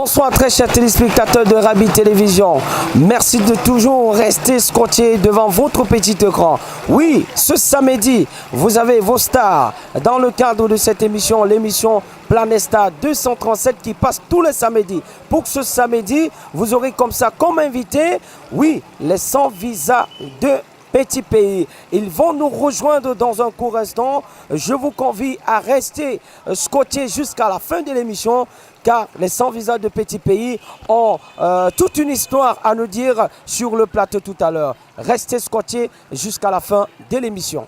Bonsoir très chers téléspectateurs de Rabi Télévision. Merci de toujours rester scotché devant votre petit écran. Oui, ce samedi, vous avez vos stars dans le cadre de cette émission, l'émission Planète Star 237 qui passe tous les samedis. Pour ce samedi, vous aurez comme ça, comme invité, oui, les 100 visas de Petit Pays. Ils vont nous rejoindre dans un court instant. Je vous convie à rester scotché jusqu'à la fin de l'émission car les 100 visas de Petit Pays ont toute une histoire à nous dire sur le plateau tout à l'heure. Restez scotché jusqu'à la fin de l'émission.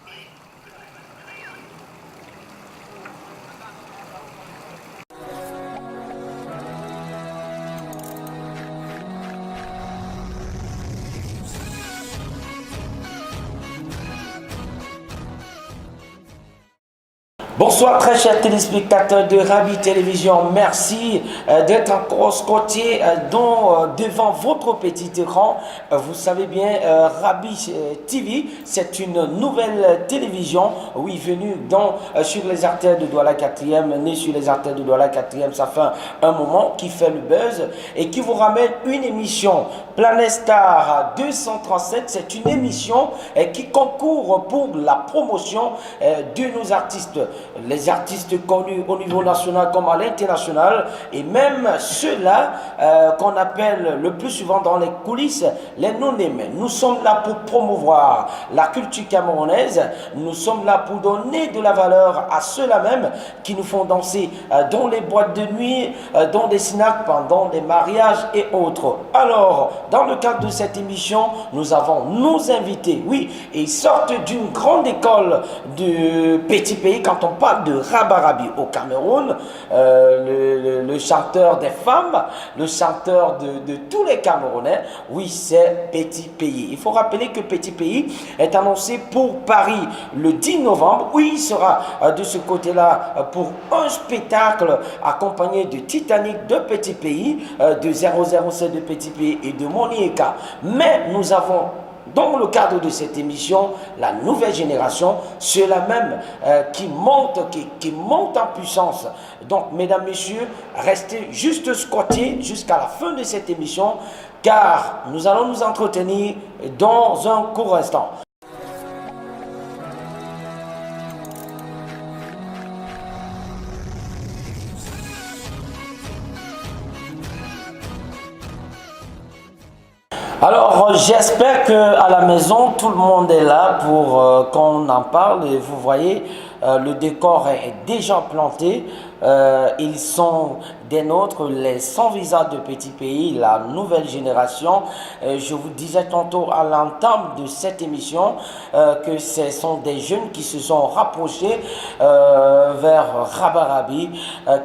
Bonsoir très chers téléspectateurs de Rabi Télévision, merci d'être encore scotché devant votre petit écran. Vous savez bien, Rabi TV, c'est une nouvelle télévision, oui, venue sur les artères de Douala 4e, née sur les artères de Douala 4e, ça fait un moment, qui fait le buzz et qui vous ramène une émission Planète Star 237, c'est une émission qui concourt pour la promotion de nos artistes. Les artistes connus au niveau national comme à l'international et même ceux-là qu'on appelle le plus souvent dans les coulisses les non-name. Nous sommes là pour promouvoir la culture camerounaise, nous sommes là pour donner de la valeur à ceux-là même qui nous font danser dans les boîtes de nuit, dans des snacks, pendant des mariages et autres. Alors, dans le cadre de cette émission, nous avons nos invités, oui, et ils sortent d'une grande école de Petit Pays quand on parle de Rabarabi au Cameroun, le chanteur des femmes, le chanteur de tous les Camerounais, oui, c'est Petit Pays. Il faut rappeler que Petit Pays est annoncé pour Paris le 10 novembre. Oui, il sera de ce côté-là pour un spectacle accompagné de Titanic de Petit Pays, de 007 de Petit Pays et de Monieka. Mais nous avons dans le cadre de cette émission, la nouvelle génération, ceux-là même qui monte en puissance. Donc, mesdames, messieurs, restez juste scotchés jusqu'à la fin de cette émission, car nous allons nous entretenir dans un court instant. Alors, j'espère qu'à la maison, tout le monde est là pour qu'on en parle. Et vous voyez, le décor est déjà planté. Ils sont des nôtres, les 100 visas de Petit Pays, la nouvelle génération. Je vous disais tantôt à l'entame de cette émission que ce sont des jeunes qui se sont rapprochés vers Rabarabi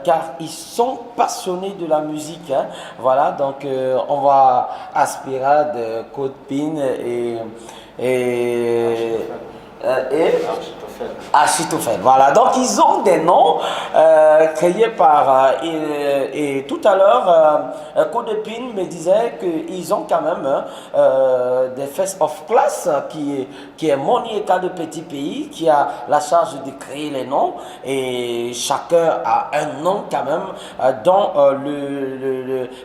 car ils sont passionnés de la musique. Hein. Voilà, donc on va Aspirade, Code-Pin et Achitophel. Voilà, donc ils ont des noms créés par et tout à l'heure Codepine me disait qu'ils ont quand même des first of class qui est Monieka de Petit Pays qui a la charge de créer les noms et chacun a un nom quand même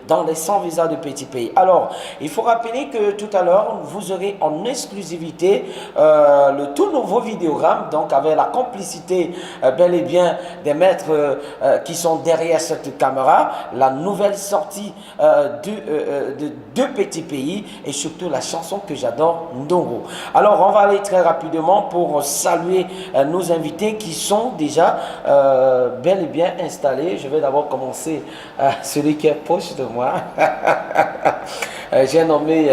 dans les 100 visas de Petit Pays. Alors il faut rappeler que tout à l'heure vous aurez en exclusivité le tout nouveau vidéogramme, donc avec la complicité bel et bien des maîtres qui sont derrière cette caméra, la nouvelle sortie de Petit Pays et surtout la chanson que j'adore, Ndongo. Alors on va aller très rapidement pour saluer nos invités qui sont déjà bel et bien installés. Je vais d'abord commencer celui qui est proche de moi. J'ai nommé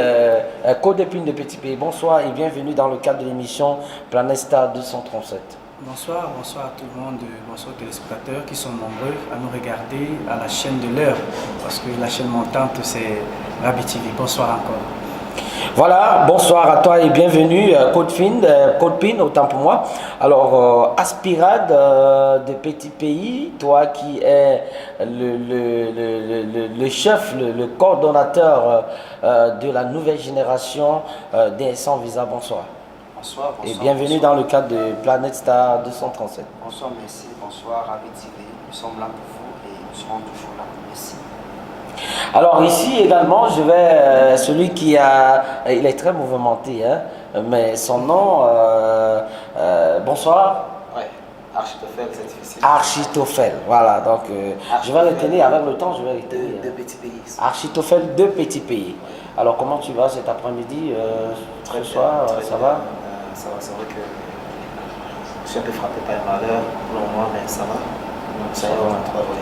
Codepine de Petit Pays. Bonsoir et bienvenue dans le cadre de l'émission Planète Star 237. Bonsoir, bonsoir à tout le monde, bonsoir aux téléspectateurs qui sont nombreux à nous regarder à la chaîne de l'heure, parce que la chaîne montante c'est Rabi TV. Bonsoir encore. Voilà, bonsoir à toi et bienvenue, Codepine, autant pour moi. Alors, Aspirade de Petit Pays, toi qui es le chef, le coordonnateur de la nouvelle génération des 100 visas, bonsoir. Bonsoir, et bienvenue dans le cadre de Planète Star 237. Bonsoir, merci, bonsoir, Rabi TV. Nous sommes là pour vous et nous serons toujours là. Merci. Alors ici également, je vais, celui qui a, il est très mouvementé, hein, mais son nom, bonsoir, Ouais, Architophel, c'est difficile. Architophel, voilà, donc je vais retenir, avec le temps, je vais retenir. De petits pays. Architophel de Petit Pays. Alors comment tu vas cet après-midi, Très ce bien, soir, très ça bien. va? Ça va, c'est vrai que je suis un peu frappé par un malheur pour le moment, mais ça va. Donc ça ira, on va oui.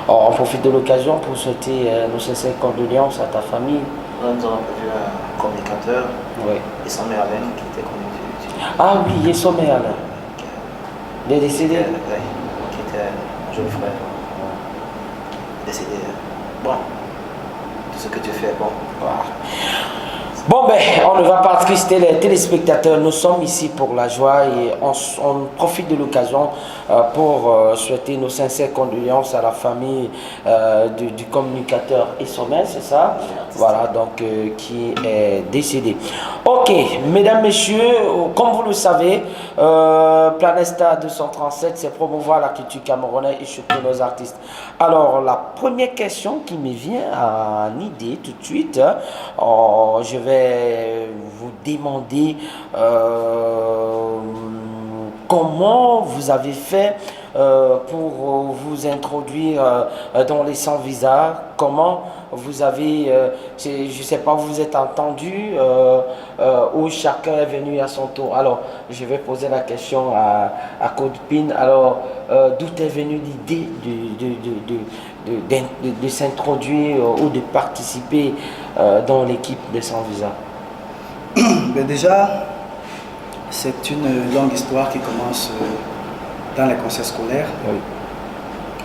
Alors, on profite de l'occasion pour souhaiter nos sincères condoléances à ta famille. Nous avons perdu un communicateur, Oui. et son mère Alain, qui était connu Ah oui, il est sommet alors. Il est décédé. qui était un jeune frère. Décédé. Bon, tout ce que tu fais, bon. Voilà. Bon ben, on ne va pas attrister les téléspectateurs, nous sommes ici pour la joie et on profite de l'occasion pour souhaiter nos sincères condoléances à la famille du communicateur Essomel, c'est ça? Voilà, donc qui est décédé. Ok, mesdames, messieurs, comme vous le savez, Planesta 237, c'est promouvoir la culture camerounaise et surtout nos artistes. Alors, la première question qui me vient à l'idée tout de suite, je vais vous demander comment vous avez fait pour vous introduire dans les sans visa, comment vous avez, je ne sais pas, vous êtes entendu ou chacun est venu à son tour. Alors, je vais poser la question à Codepine. Alors, d'où est venue l'idée de s'introduire ou de participer dans l'équipe de Sans Visa? Ben déjà, c'est une longue histoire qui commence dans les conseils scolaires, Oui.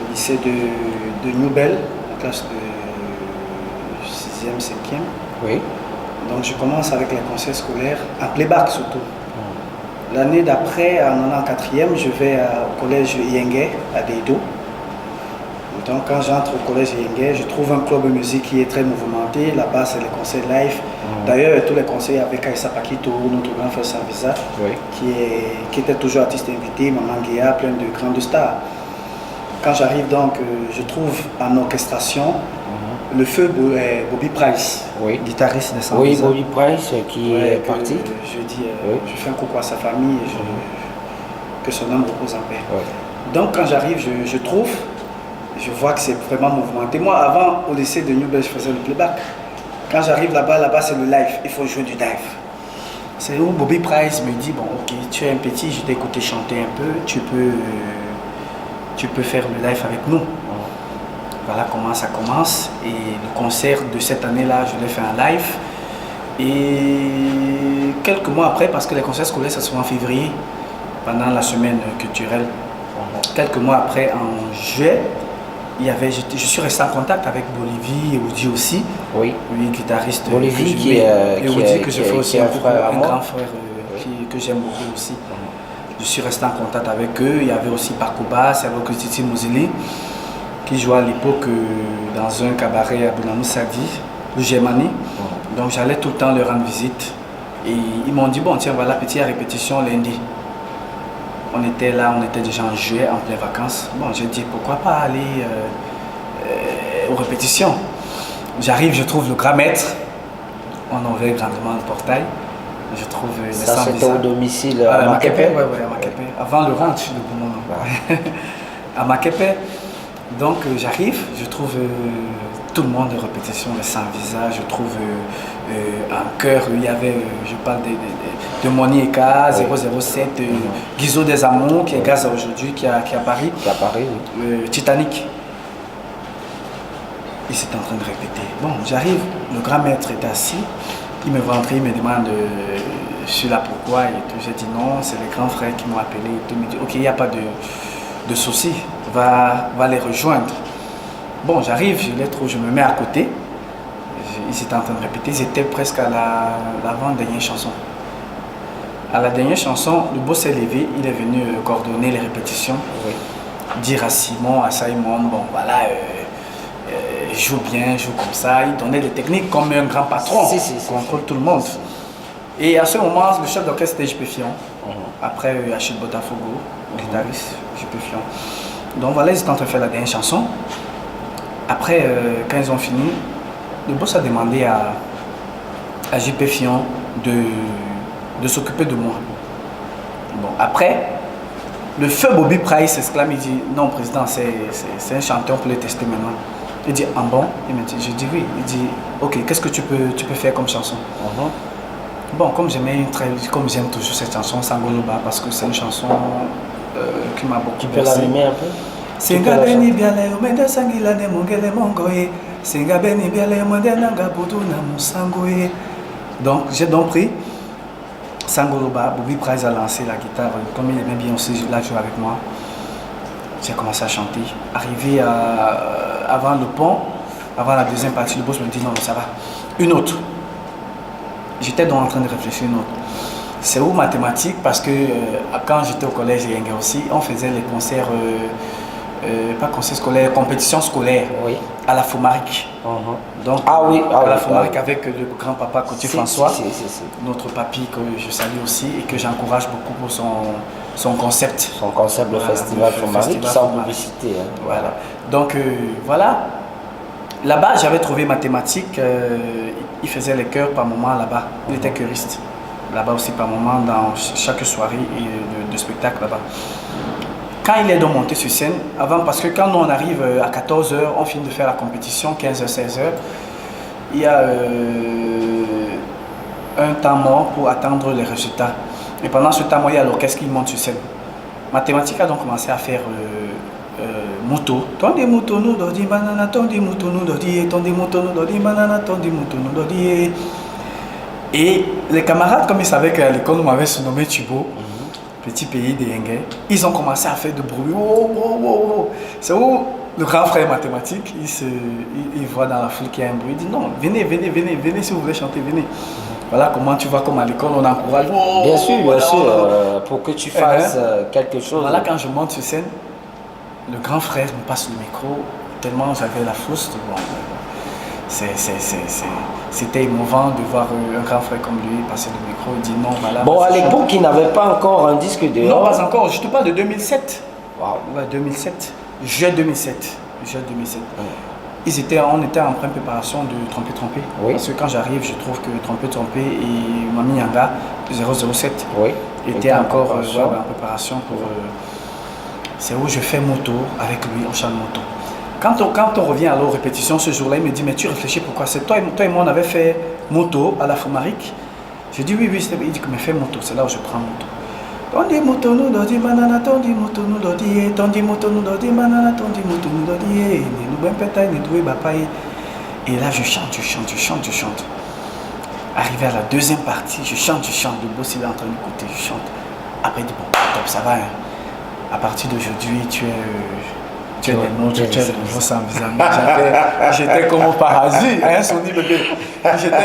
au lycée de Newbel, en classe de 6e, 5e. Oui. Donc je commence avec les conseils scolaires, en playback surtout. L'année d'après, en 4e, je vais au collège Yengue à Deido. Donc quand j'entre au collège Yengue, je trouve un club de musique qui est très mouvementé. Là-bas, c'est les conseils live. D'ailleurs, tous les conseils avec Aïssa Pakito, notre grand frère Sans Visa, Oui. qui était toujours artiste invité, Maman Guéa, plein de grandes stars. Quand j'arrive donc, je trouve en orchestration le feu Bobby Price, Oui. guitariste de Sans Oui, Visa. Bobby Price qui Ouais, est parti. Je dis, Oui. je fais un coucou à sa famille et que son âme repose en paix. Oui. Donc quand j'arrive, je vois que c'est vraiment mouvementé. Moi, avant, au lycée de Newbel, je faisais le playback. Quand j'arrive là-bas, c'est le live. Il faut jouer du live. C'est où Bobby Price me dit, bon, ok, tu es un petit, je t'ai écouté chanter un peu, tu peux faire le live avec nous. Voilà comment ça commence. Et le concert de cette année-là, je l'ai fait en live. Et quelques mois après, parce que les concerts scolaires, ça se fait en février, pendant la semaine culturelle. Quelques mois après, en juillet, je suis resté en contact avec Bolivie et Woody aussi. Oui. Lui, guitariste. Bolivie et Woody que je fais aussi un grand frère que j'aime beaucoup aussi. Je suis resté en contact avec eux. Il y avait aussi Parkobas, il y avait aussi Titi Mouzili, qui jouait à l'époque dans un cabaret à Bounamou Sadi, le Germanie. Donc j'allais tout le temps leur rendre visite. Et ils m'ont dit, bon tiens, voilà, petite répétition lundi. On était là, on était déjà en juillet, en pleine vacances. Bon, j'ai dit, pourquoi pas aller aux répétitions. J'arrive, je trouve le grand maître. On ouvrait grandement le portail. Je trouve Ça, c'était au domicile à à Makepe. Makepe. Oui, à Makepe. Avant le ranch, le bon moment. À Makepe. Donc j'arrive, je trouve tout le monde de répétition, sans visa. Je trouve un chœur, il y avait, je parle de Moni Eka, 007, Guizot des Amours, qui est Gaza aujourd'hui, qui est à Paris. Qui est à Paris, oui. Titanic. Il s'est en train de répéter. Bon, j'arrive, le grand maître est assis, il me voit entrer, il me demande je suis là pourquoi et tout. J'ai dit non, c'est les grands frères qui m'ont appelé. Il me dit ok, il n'y a pas de souci, va les rejoindre. Bon, j'arrive, je les trouve, je me mets à côté. Ils étaient en train de répéter, ils étaient presque à l'avant-dernière chanson. À la dernière chanson, le boss s'est levé, il est venu coordonner les répétitions, dire à Simon, à Simon, bon voilà, joue bien, joue comme ça. Il donnait des techniques comme un grand patron, contrôle tout le monde. Et à ce moment, le chef d'orchestre était J.P. Fion. Après, Achille Botafogo, guitariste, J.P. Fion. Donc voilà, ils étaient en train de faire la dernière chanson. Après, quand ils ont fini, le boss a demandé à JP Fillon de s'occuper de moi. Bon, après, le feu Bobby Price s'exclame, il dit non président, c'est un chanteur, on peut le tester maintenant. Il dit ah bon? Il me dit, je dis oui. Il dit ok, qu'est-ce que tu peux faire comme chanson? Bon, comme j'aime toujours cette chanson Sangoloba, parce que c'est une chanson qui m'a beaucoup. Tu peux la mimer un peu? Singa beni biale umende sangila ne mongele mongoye. Singa beni biale umende nanga budu na musangoye. Donc j'ai donc pris Sangoloba. Bobby Price a lancé la guitare, comme il aimait bien aussi la jouer avec moi. J'ai commencé à chanter. Arrivé avant le pont, avant la deuxième partie, le boss me dit non, ça va. Une autre. J'étais donc en train de réfléchir une autre. C'est où mathématiques, parce que quand j'étais au collège et Yenga aussi, on faisait les concerts, pas concerts scolaires, compétitions scolaires à la Fomaric. Donc, à la Fomaric avec le grand-papa Côté François, notre papy que je salue aussi et que j'encourage beaucoup pour son concept. Son concept, le festival Fomaric, sans publicité. Hein. Voilà. Donc, voilà. Là-bas, j'avais trouvé mathématiques. Il faisait les chœurs par moment là-bas. Il était chœuriste. Là-bas aussi par moment, dans chaque soirée de spectacle là-bas. Quand il est donc monté sur scène, parce que quand on arrive à 14h, on finit de faire la compétition, 15h, 16h, il y a un temps mort pour attendre les résultats. Et pendant ce temps, il y a l'orchestre qui monte sur scène. Mathématiques a donc commencé à faire moto. Tondi moto nous dodi banana, tondi moto nous dodi, tondi moto nous dodi banana, tondi moto nous dodi. Et les camarades, comme ils savaient qu'à l'école, on m'avait surnommé Thibaut, petit pays des Yengue, ils ont commencé à faire du bruit. C'est où le grand frère mathématique, il voit dans la foule qu'il y a un bruit, il dit non, venez si vous voulez chanter, venez. Voilà comment tu vois comme à l'école on encourage. Bien sûr, pour que tu fasses quelque chose. Voilà, quand je monte sur scène, le grand frère me passe le micro, tellement j'avais la frousse. Bon, c'était émouvant de voir un grand frère comme lui passer le micro. Il dit non, voilà. Bon, à l'époque, il n'avait pas encore un disque de. Non, pas encore. Je te parle de 2007. Wow. Ouais, 2007. Juin 2007. On était en pleine préparation de Trompé. Parce que quand j'arrive, je trouve que Trompé et Mami Yanga 007 étaient encore en préparation pour. C'est où je fais moto avec lui, on chante moto. Quand on revient à la répétition ce jour-là, il me dit mais tu réfléchis pourquoi? C'est toi et moi on avait fait moto à la Fomaric. Je dis oui, il dit que me fais moto, c'est là où je prends moto. Tondi moto nous dodi banana, tondi moto nous dodi, tondi moto nous dodi banana, tondi moto nous dodi, nous ben pétaille, nous doué bapaye. Et là je chante. Arrivé à la deuxième partie, je chante, le boss il est en train d'écouter, je chante. Après il dit bon, top, ça va, hein. À partir d'aujourd'hui, tu es le nouveau sans visage. J'étais comme au paradis, hein, Sony bébé.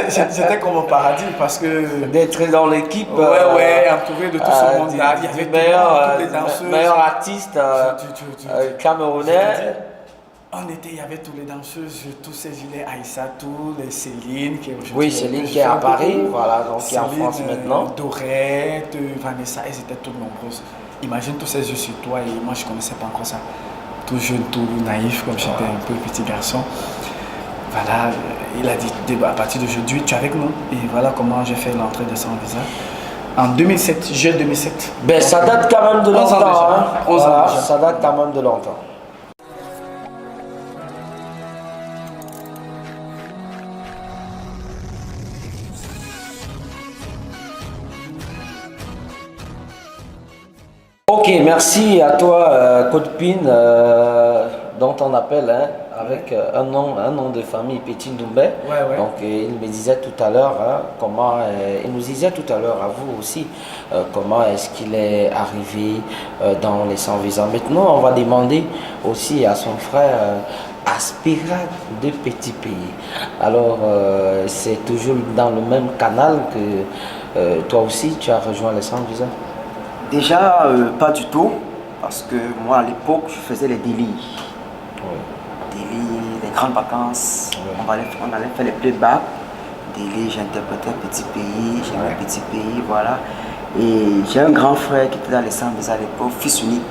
J'étais comme au paradis parce que. D'être dans l'équipe. Entouré de tout ce monde. Il y avait tous les danseuses. Meilleur artiste camerounais. Il y avait tous les danseuses, tous ces gilets, Aïssatou, les Céline qui est aujourd'hui. Oui, Céline qui est à Paris, voilà, donc qui est en France maintenant. Dorette, Vanessa, elles étaient toutes nombreuses. Imagine tous ces yeux sur toi et moi je ne connaissais pas encore ça. Tout jeune, tout naïf, comme j'étais un peu petit garçon. Voilà, il a dit à partir d'aujourd'hui, tu es avec nous. Et voilà comment j'ai fait l'entrée de Sans Visa. En 2007, juin 2007. Ben, ça date quand même de longtemps. 11 ans déjà. Hein. 11 ans déjà. Ça date quand même de longtemps. Ok, merci à toi, Codepine, dont on appelle avec un nom de famille Petit Doumbé. Donc il me disait tout à l'heure il nous disait tout à l'heure à vous aussi comment est-ce qu'il est arrivé dans les 100 visas. Maintenant, on va demander aussi à son frère Aspira de Petit Pays. Alors c'est toujours dans le même canal que toi aussi tu as rejoint les 100 visas. Déjà, pas du tout, parce que moi à l'époque, je faisais les délires. Délires, les grandes vacances, on allait faire les playbacks. Délires, j'interprétais Petit Pays, j'aimais Petit Pays, voilà. Et j'ai un grand frère qui était dans les 100 visas à l'époque, fils unique.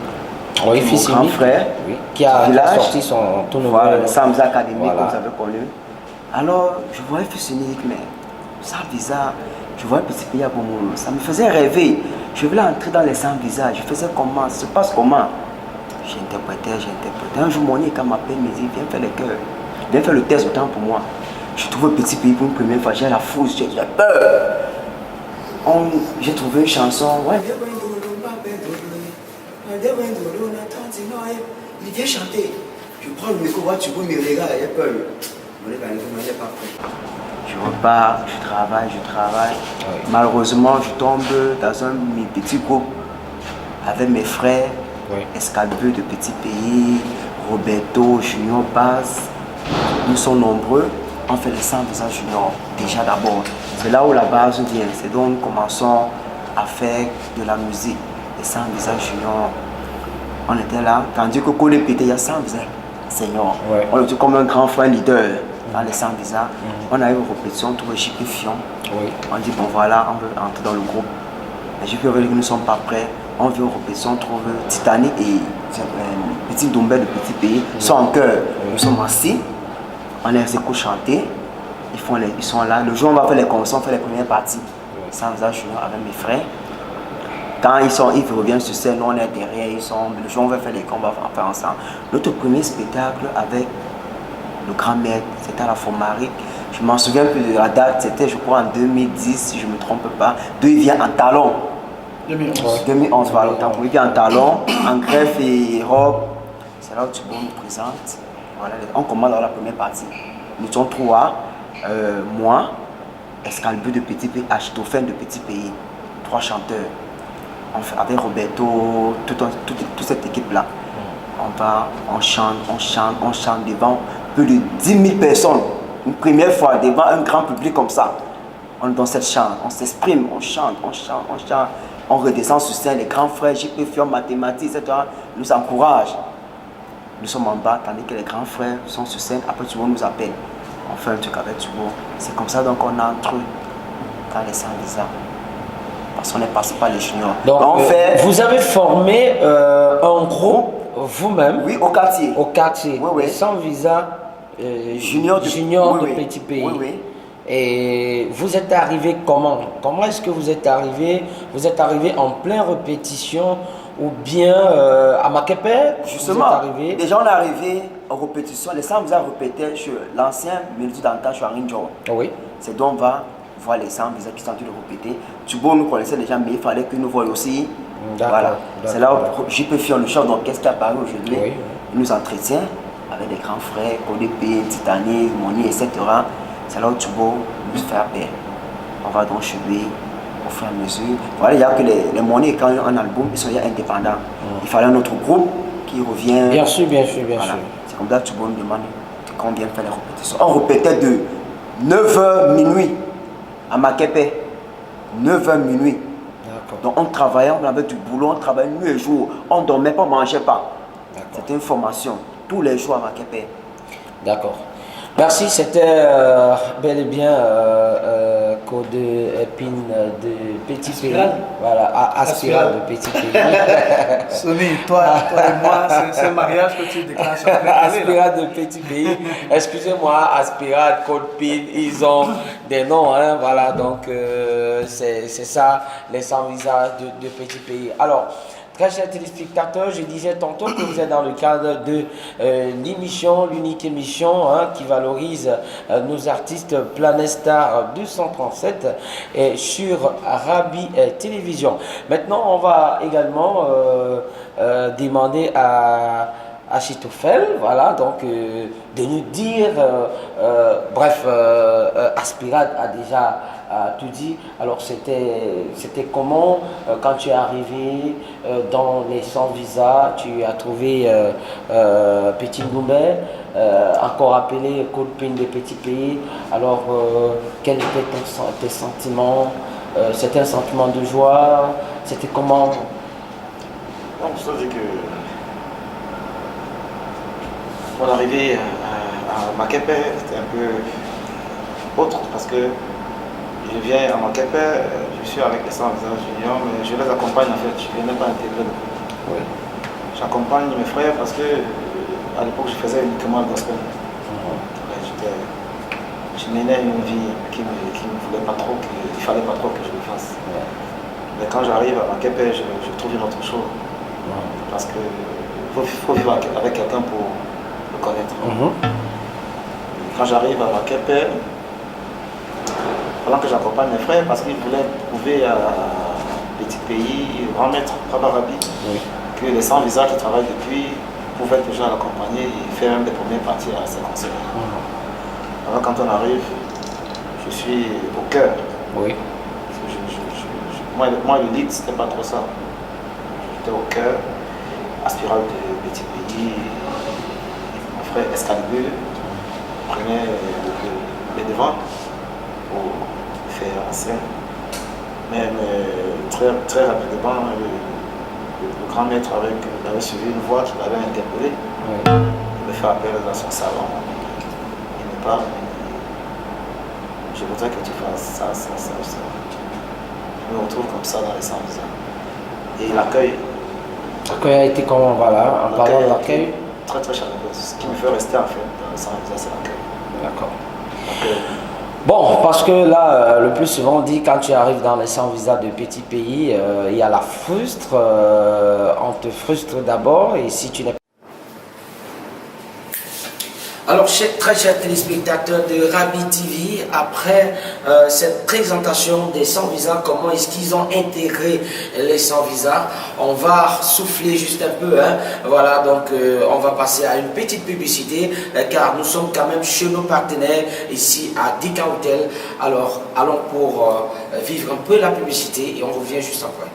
Oui, mon fils grand unique, frère, oui, qui a village. sorti son tout nouveau. Voilà, le Samza Academy, Voilà. comme vous avez connu. Alors, je voyais fils unique, mais sans visa, je voyais petit pays à Bomolo. Ça me faisait rêver. Je voulais entrer dans les sans visa. Je faisais comment, ça se passe comment. J'interprétais. Un jour, mon quand m'appelle, me dit, viens faire les cœurs. Viens faire le test autant pour moi. Je trouve petit pays pour une première fois, j'ai la fousse, j'ai peur. J'ai trouvé une chanson. Ouais. Il vient chanter. Je prends le micro, tu peux me regarder, j'ai peur. Je repars, je travaille. Oui. Malheureusement, je tombe dans un petit groupe avec mes frères, Oui. Escalbeux de petits pays, Roberto, Junior Baz. Nous sommes nombreux. On fait les 100 visages juniors déjà d'abord. C'est là où la base vient. C'est donc nous commençons à faire de la musique. Les 100 visages juniors. On était là. Tandis que Kole Pété, il y a 100 visages seniors. Ouais. On était comme un grand frère leader dans les 100 visages. On a eu une répétition, on trouve JP Fion. Oui. On dit bon voilà, on veut entrer dans le groupe. Mais JP avait dit que nous ne sommes pas prêts. On vient aux répétitions, on trouve Titanic et Petit Doumbé de Petit Pays. Ils sont en chœur. Nous sommes assis. On les écoute chanter, ils sont là. Le jour où on va faire les concerts, on fait les premières parties. Sans visage junior avec mes frères. Quand ils reviennent sur scène, nous on est derrière, le jour où on va faire les combats, on va faire ensemble. Notre premier spectacle avec le grand maître, c'était à la Fomarique. Je m'en souviens plus de la date, c'était je crois en 2010, si je ne me trompe pas. D'où il vient en talon. 2011, voilà, autant pour lui, il vient en talon, en greffe et robe. C'est là où tu nous présentes. Voilà, on commence dans la première partie. Nous sommes trois, moi, Escalbeux de Petit Pays, Achitophène de Petit Pays, 3 chanteurs. On fait avec Roberto, toute cette équipe-là. On chante devant plus de 10 000 personnes. Une première fois devant un grand public comme ça. On est dans cette chante, on s'exprime, on chante. On redescend sur scène, les grands frères, JP Fion, mathématiques, etc. nous encouragent. Nous sommes en bas, tandis que les grands frères sont sur scène. Après, tout le monde nous appelle. On fait un truc avec Tubo. C'est comme ça donc on entre dans les 100 visas. Parce qu'on est passé par les juniors. Donc, vous avez formé un groupe vous-même. Oui, au quartier. Au quartier. Oui, oui. Sans visa junior de oui, Petit Pays. Oui, oui. Et vous êtes arrivé comment? Comment est-ce que vous êtes arrivé? Vous êtes arrivé en pleine répétition ou bien à Makepe? Justement, déjà on est arrivé en répétition. Les 100 visas répétaient sur l'ancien Mélodie d'Antan sur Arinjo. Oui. C'est donc on va voir les 100 visas qui sont en train de répéter. Tubo nous connaissait déjà, mais il fallait que nous voyions aussi. Voilà. C'est là où JP Fion, le chef d'orchestre qui apparaît aujourd'hui, Oui. il nous entretient avec des grands frères, ODP, Titanic, Moni, etc. C'est là où Tubo nous fait appel. On va donc chez lui au fur et à mesure. Voilà, il y a que les Moni, quand ils ont un album, ils sont indépendants. Il fallait un autre groupe qui revient. Bien sûr. Voilà. C'est comme ça que Tubo nous demande combien faire les répétitions. On répétait de 9h minuit à Makepe. 9h minuit. Donc on travaillait, on avait du boulot, on travaillait nuit et jour. On ne dormait pas, on ne mangeait pas. C'était une formation. Tous les jours à Makepe. D'accord. Merci, c'était bel et bien Code Épine de Petit Pays. Voilà, Aspirade de Petit Pays. Sonny, toi et moi, c'est un mariage que tu déclenches. Aspirade de Petit Pays. Excusez-moi, Aspirade, Code Pin, ils ont des noms, hein, voilà, donc c'est ça, les 100 visages de Petit Pays. Alors, très chers téléspectateurs, je disais tantôt que vous êtes dans le cadre de l'émission, l'unique émission qui valorise nos artistes Planet Star 237 et sur Rabi Télévision. Maintenant, on va également demander à Achitophène, voilà, donc de nous dire, bref, Aspirade a déjà tout dit. Alors c'était comment quand tu es arrivé dans les 100 visas, tu as trouvé Petit Doumbé, encore appelé Code Pin de Petit Pays. Alors quels étaient tes sentiments? C'était un sentiment de joie? C'était comment? Non, ça c'est que mon arrivée à Makepe, c'était un peu autre parce que je viens à Makepe, je suis avec les 100 visages juniors, mais je les accompagne en fait, je ne viens même pas intégrer le groupe. Oui. j'accompagne mes frères parce que à l'époque je faisais uniquement le gospel. Je menais une vie qui ne voulait pas trop, qu'il fallait pas trop que je le fasse. Mais quand j'arrive à Makepe, je trouve une autre chose. Parce qu'il faut vivre avec quelqu'un pour le connaître. Quand j'arrive à Makepe, pendant que j'accompagne mes frères, parce qu'ils voulaient prouver à petit pays, grand maître Rabarabi, que les sans-visa qui travaillent depuis pouvaient déjà l'accompagner et faire même des premières parties à ses concerts. Alors quand on arrive, je suis au cœur. Oui. Moi, le lead, c'était pas trop ça. J'étais au cœur, aspirant de petit pays. Mon frère Excalibur prenait les devants pour faire en scène. Mais très, très rapidement, le grand maître avait suivi une voix qui l'avait interpellé. Il me fait appel dans son salon. Il me parle. Je voudrais que tu fasses ça. Je me retrouve comme ça dans les sans-visa. Et l'accueil. L'accueil a été comment, voilà, en parlant de l'accueil? Très très chaleureux. Ce qui me fait rester en fait dans les sans-visa, c'est l'accueil. D'accord. Bon, parce que là, le plus souvent on dit quand tu arrives dans les sans-visa de petits pays, il y a la frustre, on te frustre d'abord et si tu n'es pas... Alors, très chers téléspectateurs de Rabi TV, après cette présentation des sans-visa, comment est-ce qu'ils ont intégré les sans-visa, on va souffler juste un peu, hein. Voilà, donc on va passer à une petite publicité, car nous sommes quand même chez nos partenaires ici à Dika Hotel. Alors, allons pour vivre un peu la publicité et on revient juste après.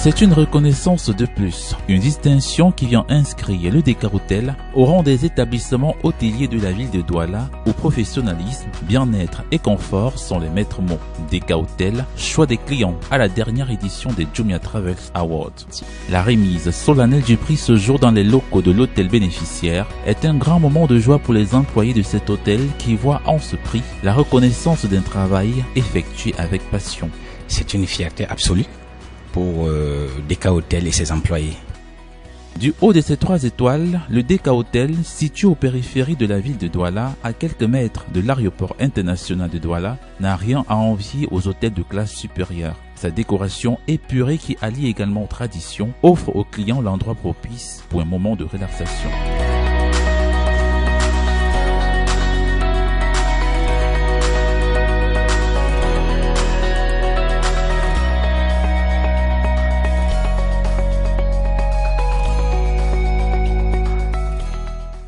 C'est une reconnaissance de plus, une distinction qui vient inscrire le Dika Hotel au rang des établissements hôteliers de la ville de Douala où professionnalisme, bien-être et confort sont les maîtres mots. Dika Hotel, choix des clients à la dernière édition des Jumia Travels Awards. La remise solennelle du prix ce jour dans les locaux de l'hôtel bénéficiaire est un grand moment de joie pour les employés de cet hôtel qui voient en ce prix la reconnaissance d'un travail effectué avec passion. C'est une fierté absolue pour Dika Hotel et ses employés. Du haut de ces 3 étoiles, le Dika Hotel, situé aux périphéries de la ville de Douala, à quelques mètres de l'aéroport international de Douala, n'a rien à envier aux hôtels de classe supérieure. Sa décoration épurée qui allie également tradition offre aux clients l'endroit propice pour un moment de relaxation.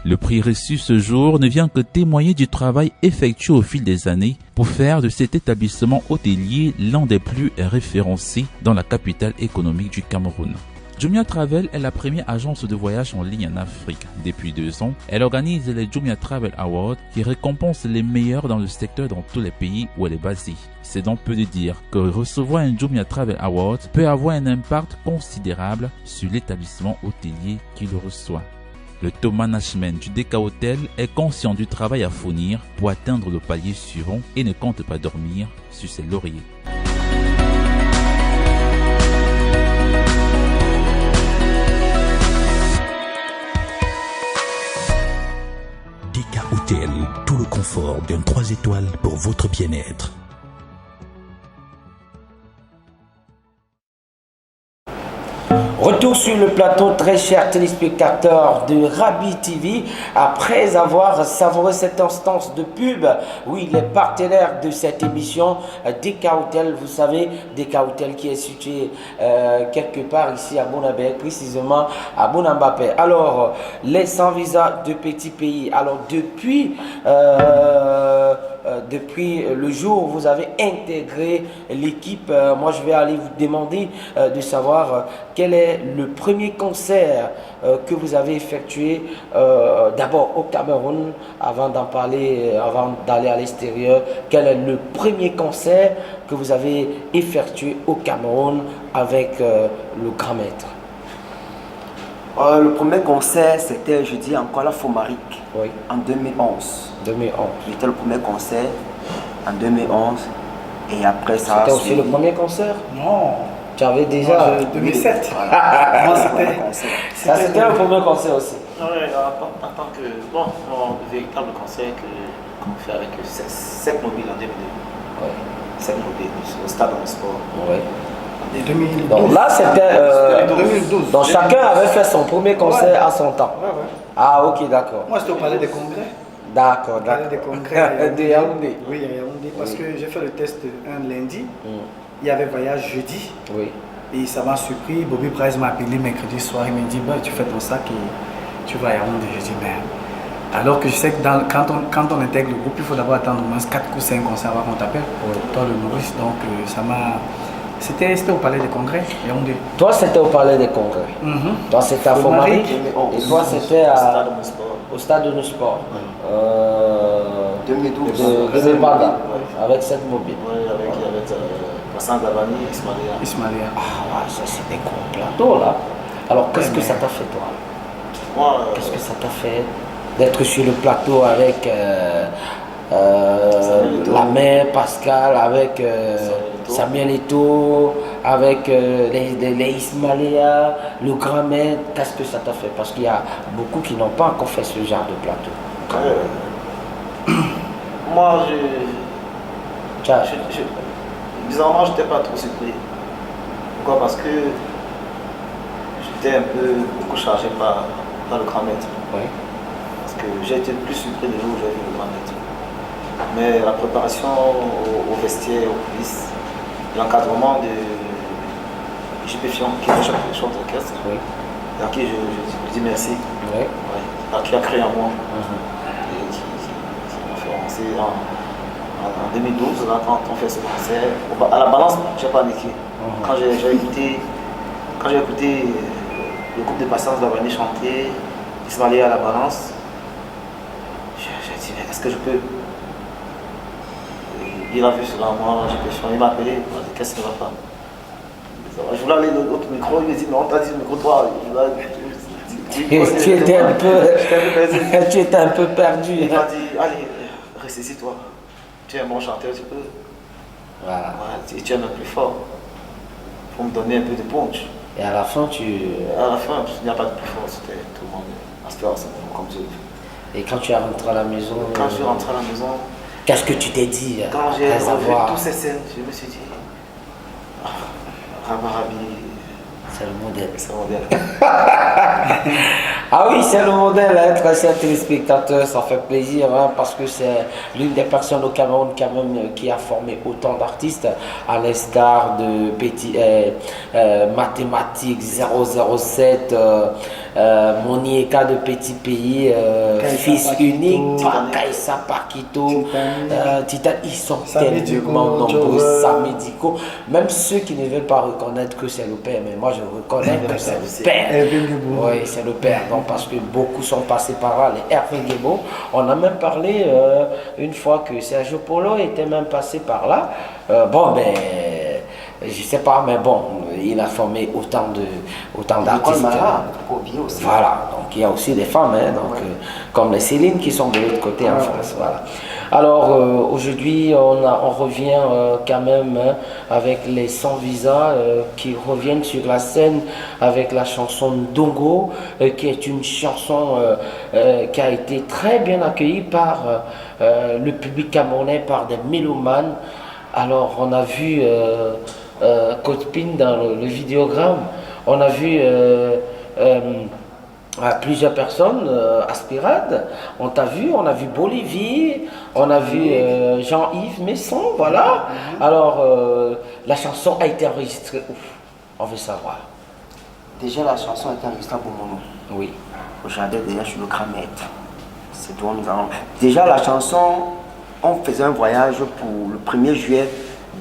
Le prix reçu ce jour ne vient que témoigner du travail effectué au fil des années pour faire de cet établissement hôtelier l'un des plus référencés dans la capitale économique du Cameroun. Jumia Travel est la première agence de voyage en ligne en Afrique. Depuis 2 ans, elle organise les Jumia Travel Awards qui récompensent les meilleurs dans le secteur dans tous les pays où elle est basée. C'est donc peu de dire que recevoir un Jumia Travel Award peut avoir un impact considérable sur l'établissement hôtelier qui le reçoit. Le top management du Dika Hotel est conscient du travail à fournir pour atteindre le palier suivant et ne compte pas dormir sur ses lauriers. Dika Hotel, tout le confort d'un 3 étoiles pour votre bien-être. Retour sur le plateau, très chers téléspectateurs de Rabi TV. Après avoir savouré cette instance de pub, oui, les partenaires de cette émission, Dika Hotel, vous savez, Dika Hotel qui est situé quelque part ici à Bonabé, précisément à Bonambapé. Alors, les sans-visa de petits pays. Alors, depuis le jour où vous avez intégré l'équipe, moi je vais aller vous demander de savoir quel est le premier concert que vous avez effectué d'abord au Cameroun avant d'en parler, avant d'aller à l'extérieur. Quel est le premier concert que vous avez effectué au Cameroun avec le grand maître? Le premier concert, c'était, je dis encore, la Fomarique, Oui. en 2011. 2011. C'était le premier concert en 2011. Et après ça. C'était aussi le premier concert? Non. Tu avais déjà. 2007. Voilà. Moi, Ça, c'était le premier concert aussi. Oui, en tant que. Bon, mon véritable concert qu'on fait avec 7 mobiles en 2002. Oui. 7 mobiles au stade de sport. Oui. Et 2012. Donc là, c'était. 2012. Donc chacun avait fait son premier concert à son temps. Ouais, ouais. Ah, ok, d'accord. Moi, c'était au Palais des Congrès. D'accord, Au Palais des d'accord. Congrès. à De Yaoundé. Oui, à Yaoundé. Parce que j'ai fait le test un lundi. Mm. Il y avait voyage jeudi. Oui. Et ça m'a surpris. Bobby Price m'a appelé mercredi soir. Il m'a dit bah, tu fais ton sac et tu vas à Yaoundé. Je dis merde. Alors que je sais que quand on intègre le groupe, il faut d'abord attendre au moins 4 ou 5 concerts avant qu'on t'appelle. Oui. Toi, le novice. Donc, ça m'a. C'était au Palais des Congrès, Yaoundé. Toi, c'était au Palais des Congrès. Toi, c'était à Fomarique. Et toi, c'était Au stade à... de sport. au stade de nos sports. 2012. De Banda, avec cette mobile. Oui, avec Vincent Davani et Ismaïla. Ismaïla. Ah, ouais, ça c'était gros plateau là. Alors, qu'est-ce que ça t'a fait, toi? Moi, Qu'est-ce que ça t'a fait d'être sur le plateau avec la mère Pascal, avec Samuel Eto'o, avec les Ismaïla, le grand maître? Qu'est-ce que ça t'a fait? Parce qu'il y a beaucoup qui n'ont pas encore fait ce genre de plateau. moi, Tiens, bizarrement, je n'étais pas trop surpris. Pourquoi? Parce que j'étais un peu beaucoup chargé par le grand maître. oui. Parce que j'ai été plus surpris le jour où j'ai vu le grand maître. Mais la préparation au vestiaire, aux coulisses, l'encadrement de JP Fion, qui est le chef d'orchestre, Oui. à qui je dis merci, Oui. ouais, qui a créé en moi, et qui m'a fait avancer en 2012, là, quand on fait ce concert. À la balance, j'ai paniqué. Quand j'ai écouté le groupe de Patience d'Avani chanter, Ismaïla à la balance, j'ai dit, mais est-ce que je peux? Et il a vu cela, moi, il m'a appelé, il m'a dit, qu'est-ce qui ne va pas? Je voulais aller dans l'autre micro, il m'a dit, mais on t'a dit le micro, toi. Tu étais un peu, tu étais un peu perdu. Il m'a dit, allez, ressaisis-toi. Tu es un bon chanteur, tu peux. Voilà. Ouais, tu es même plus fort. Pour me donner un peu de punch. Et à la fin, À la fin, il n'y a pas de plus fort, c'était tout le monde aspirateur, comme tu. Et quand tu es rentré à la maison, Quand je suis rentré à la maison, qu'est-ce que tu t'es dit quand j'ai après revu avoir... toutes ces scènes, je me suis dit, Rabarabi, C'est le modèle. c'est mon modèle. Ah oui, c'est le modèle, hein, très chers téléspectateurs, ça fait plaisir, hein, parce que c'est l'une des personnes au Cameroun quand même qui a formé autant d'artistes, à l'instar de Petit Mathématiques 007, Monieka de Petit Pays, Fils Unique, Kaïsa Pakito, Titan, ils sont tellement nombreux, Samediko, même ceux qui ne veulent pas reconnaître que c'est le père, mais moi je reconnais que c'est le père. Oui, c'est le père, donc, parce que beaucoup sont passés par là, les Hervé Guébo. On a même parlé une fois que Sergio Polo était même passé par là. Bon, ben, je sais pas, mais bon, il a formé autant d'artistes. Voilà, donc il y a aussi des femmes, hein, donc, comme les Céline qui sont de l'autre côté en France. Voilà. Alors aujourd'hui, on revient quand même hein, avec les Sans Visa qui reviennent sur la scène avec la chanson Ndongo, qui est une chanson qui a été très bien accueillie par le public camerounais, par des mélomanes. Alors on a vu Cotepin dans le vidéogramme, on a vu plusieurs personnes, Aspirade, on t'a vu, on a vu Bolivie, on a vu Jean-Yves Messon, voilà. Alors, la chanson a été enregistrée où? On veut savoir. Déjà, la chanson a été enregistrée à Bomono. Oui. Au jardin, déjà, sur le grand maître. C'est d'où nous allons. Déjà, la chanson, on faisait un voyage pour le 1er juillet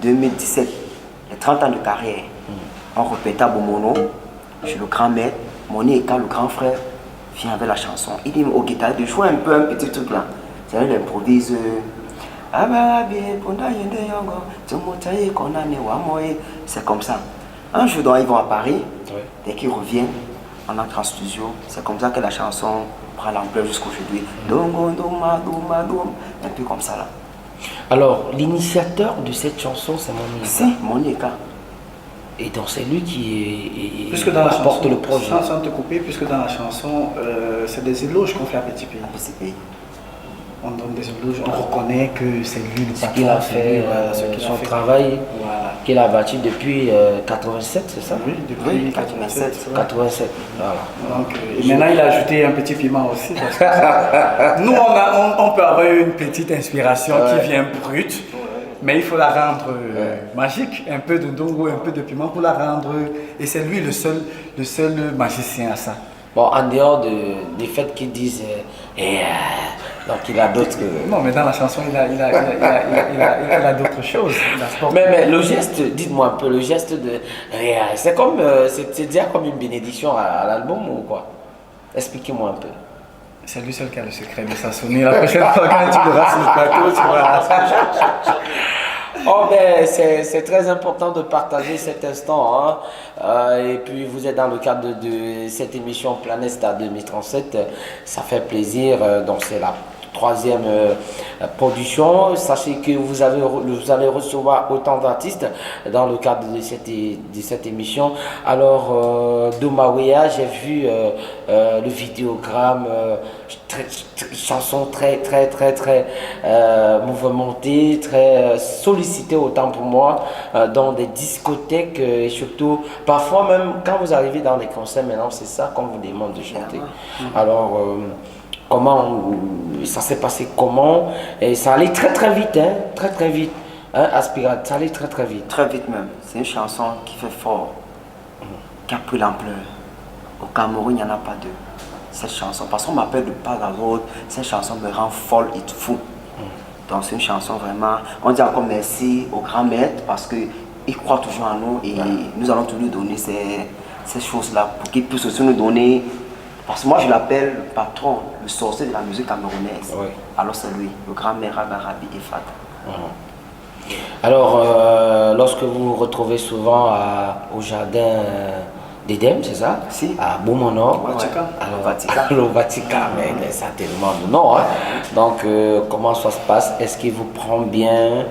2017, les 30 ans de carrière. On répétait à Bomono, sur le grand maître. Monieka, le grand frère, vient avec la chanson. Il dit au guitare de jouer un peu un petit truc là. C'est là, il improvise. C'est comme ça. Un jour, donc, ils vont à Paris. Dès qu'ils reviennent, on entre en studio. C'est comme ça que la chanson prend l'ampleur jusqu'aujourd'hui. Dongo, doma, doma, dom. Un peu comme ça là. Alors, l'initiateur de cette chanson, c'est Monieka. Si, Monieka. Et donc, c'est lui qui Puisque dans la porte chanson, le projet. sans te couper, puisque dans la chanson, c'est des éloges qu'on fait à Petit Pays. Petit pays. On donne des éloges, on reconnaît que c'est lui le Ce patron, qu'il a c'est fait, lui, voilà, ce qu'il son a fait. travail Voilà. qu'il a bâti depuis 87, c'est ça? Oui, depuis Oui, 87. 87, voilà. Donc, et maintenant, il a ajouté un petit piment aussi. Parce que nous, on peut avoir une petite inspiration qui vient brute, mais il faut la rendre magique. Un peu de dongo, un peu de piment pour la rendre. Et c'est lui le seul magicien à ça. Bon, en dehors des faits qu'ils disent, donc il a d'autres. Non, mais dans la chanson, il a d'autres choses. Il apporte- Mais le geste, dites-moi un peu, le geste de. C'est comme. C'est déjà comme une bénédiction à l'album ou quoi? Expliquez-moi un peu. C'est lui seul qui a le secret de sa sonner. La prochaine fois, quand tu verras sur le plateau, tu verras. Oh ben c'est très important de partager cet instant hein. Et puis vous êtes dans le cadre de cette émission Planète Star 2037, ça fait plaisir, donc c'est la troisième production. Sachez que vous allez recevoir autant d'artistes dans le cadre de cette émission. Alors Domawea, j'ai vu le vidéogramme, chanson très mouvementée, très sollicitée autant pour moi dans des discothèques et surtout parfois même quand vous arrivez dans des concerts maintenant c'est ça qu'on vous demande de chanter. Alors comment ça s'est passé comment? Et ça allait très vite, hein, très vite. Hein, Aspirat, ça allait très vite. Très vite même. C'est une chanson qui fait fort, qui a pris l'ampleur. Au Cameroun, il n'y en a pas deux. Cette chanson, parce qu'on m'appelle de part à l'autre, cette chanson me rend folle et fou. Donc c'est une chanson vraiment, on dit encore merci au grand maître parce qu'il croit toujours en nous et nous allons toujours lui donner ces choses-là pour qu'il puisse aussi nous donner. Parce que moi je l'appelle le patron, le sorcier de la musique camerounaise. Oui. Alors c'est lui, le grand maître Rabarabi Efat. Alors, lorsque vous vous retrouvez souvent au jardin d'Éden, c'est ça? Si. À Beaumont-Nord. Vatican. Alors, Vatican. Le Vatican, mais ça a tellement de noms. Hein. Donc, comment ça se passe? Est-ce qu'il vous prend bien?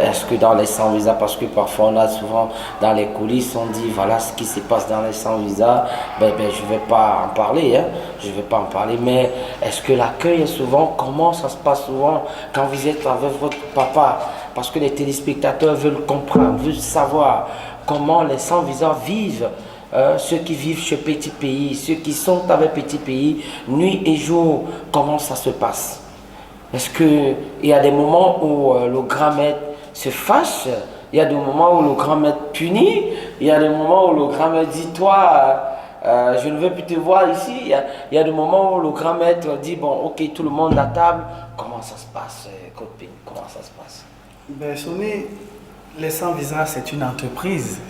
Est-ce que dans les sans visas, parce que parfois on a souvent dans les coulisses, on dit voilà ce qui se passe dans les sans visas, je ne vais pas en parler, hein, je vais pas en parler, mais est-ce que l'accueil est souvent, comment ça se passe souvent quand vous êtes avec votre papa? Parce que les téléspectateurs veulent comprendre, veulent savoir comment les sans visas vivent. Ceux qui vivent chez Petit Pays, ceux qui sont avec Petit Pays, nuit et jour, comment ça se passe? Est-ce qu'il y a des moments où le grand maître se fâche, il y a des moments où le grand maître punit, il y a des moments où le grand maître dit toi, je ne veux plus te voir ici, il y a des moments où le grand maître dit bon ok tout le monde à table, comment ça se passe Côte-Pays, comment ça se passe? Ben, Sony, les sans visa, c'est une entreprise,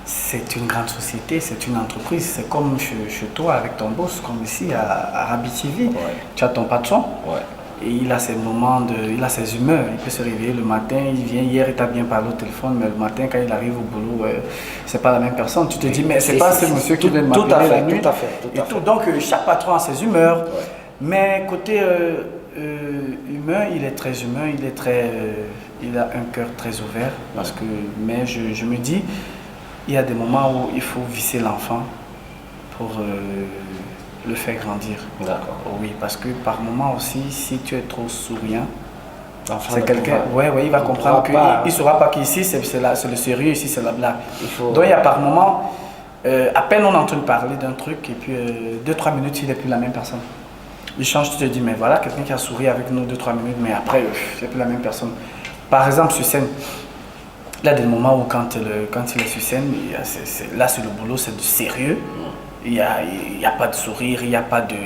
c'est une grande société, c'est une entreprise. C'est comme chez toi avec ton boss, comme ici à Rabi TV. Ouais. Tu as ton patron. Ouais. Et il a ses moments, il a ses humeurs. Il peut se réveiller le matin, il vient, hier il t'a bien parlé au téléphone, mais le matin quand il arrive au boulot, c'est pas la même personne. Tu te dis, mais c'est pas ce monsieur qui vient de m'appeler la nuit. Tout à fait. Donc chaque patron a ses humeurs. Ouais. Mais côté humain, il est très humain, il a un cœur très ouvert. Parce que, mais je me dis, il y a des moments où il faut visser l'enfant pour le faire grandir. D'accord. Oui, parce que par moment aussi, si tu es trop souriant, C'est quelqu'un, il va comprendre qu'il ne saura pas qu'ici c'est le sérieux, ici c'est la blague. Donc il y a par moment, à peine on entend parler d'un truc et puis 2-3 minutes il n'est plus la même personne. Il change, tu te dis mais voilà, quelqu'un qui a souri avec nous 2-3 minutes, mais après c'est plus la même personne. Par exemple sur scène, il y a des moments où quand il est sur scène, là c'est le boulot, c'est du sérieux. Il n'y a pas de sourire, il n'y a pas de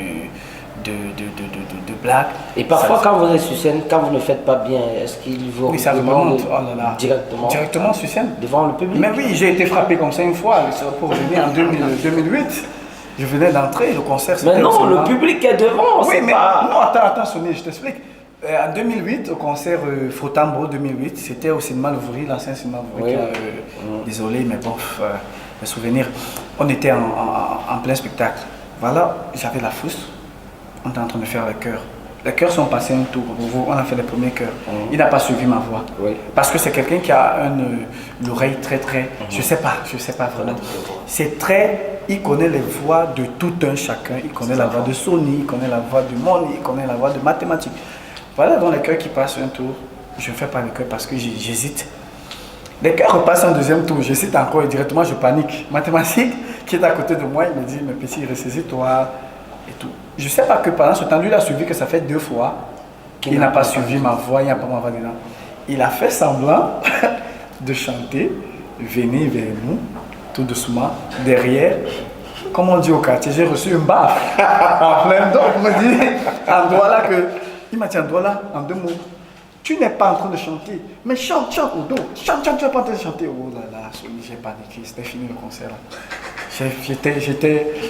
blague. Et parfois, quand vous êtes sur scène, quand vous ne faites pas bien, est-ce qu'il vous ça demande directement sur scène devant le public? Mais oui, j'ai été frappé comme ça une fois, pour venir en 2008. Je venais d'entrer, le concert. Mais non, le public est devant, oui, mais pas... non, attends, Sonia, je t'explique. En 2008, au concert Frotambo 2008, c'était au cinéma Louvry, l'ancien cinéma Louvry. Désolé, mais bon, les souvenirs. On était en plein spectacle. Voilà, j'avais la frousse. On était en train de faire les chœurs. Les chœurs sont passés un tour. On a fait les premiers chœurs. Il n'a pas suivi ma voix. Parce que c'est quelqu'un qui a l'oreille très. Je sais pas vraiment. C'est très. Il connaît les voix de tout un chacun. Il connaît la voix de Sony, il connaît la voix de Moni, il connaît la voix de mathématiques. Voilà, dans les chœurs qui passent un tour, je ne fais pas les chœurs parce que j'hésite. Les chœurs repassent un deuxième tour, j'hésite encore et directement je panique. Mathématiques, qui est à côté de moi, il me dit, mais petit, ressaisis-toi et tout. Je ne sais pas que pendant ce temps, lui, il a suivi que ça fait 2 fois qu'il n'a pas suivi ma voix, il n'y a pas ma voix dedans. Il a fait semblant de chanter, venez vers nous, tout doucement, derrière. Comme on dit au quartier, j'ai reçu une baffe en plein dos. On me dit, en doigt là que. Il m'a dit en doigt là, en 2 mots. Tu n'es pas en train de chanter, mais chante au dos. Chante, tu n'es pas en train de chanter. Oh là là, j'ai paniqué, c'était fini le concert là.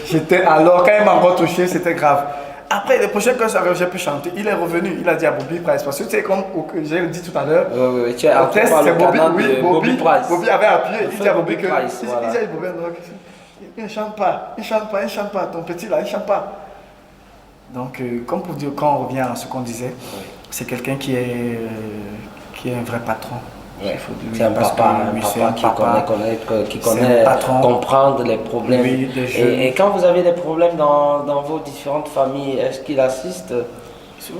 J'étais alors, quand il m'a encore touché, c'était grave. Après, le prochain concert, j'ai pu chanter. Il est revenu, il a dit à Bobby Price. Parce que tu sais, comme j'ai dit tout à l'heure, tu as test, c'est Bobby Price. Bobby avait appuyé, il dit à Bobby que. Price, Il dit à Bobby, il ne chante pas, ton petit là, il ne chante pas. Donc, comme pour dire, quand on revient à ce qu'on disait, c'est quelqu'un qui est un vrai patron. C'est un papa qui connaît comprendre les problèmes. Et quand vous avez des problèmes dans vos différentes familles, est-ce qu'il assiste?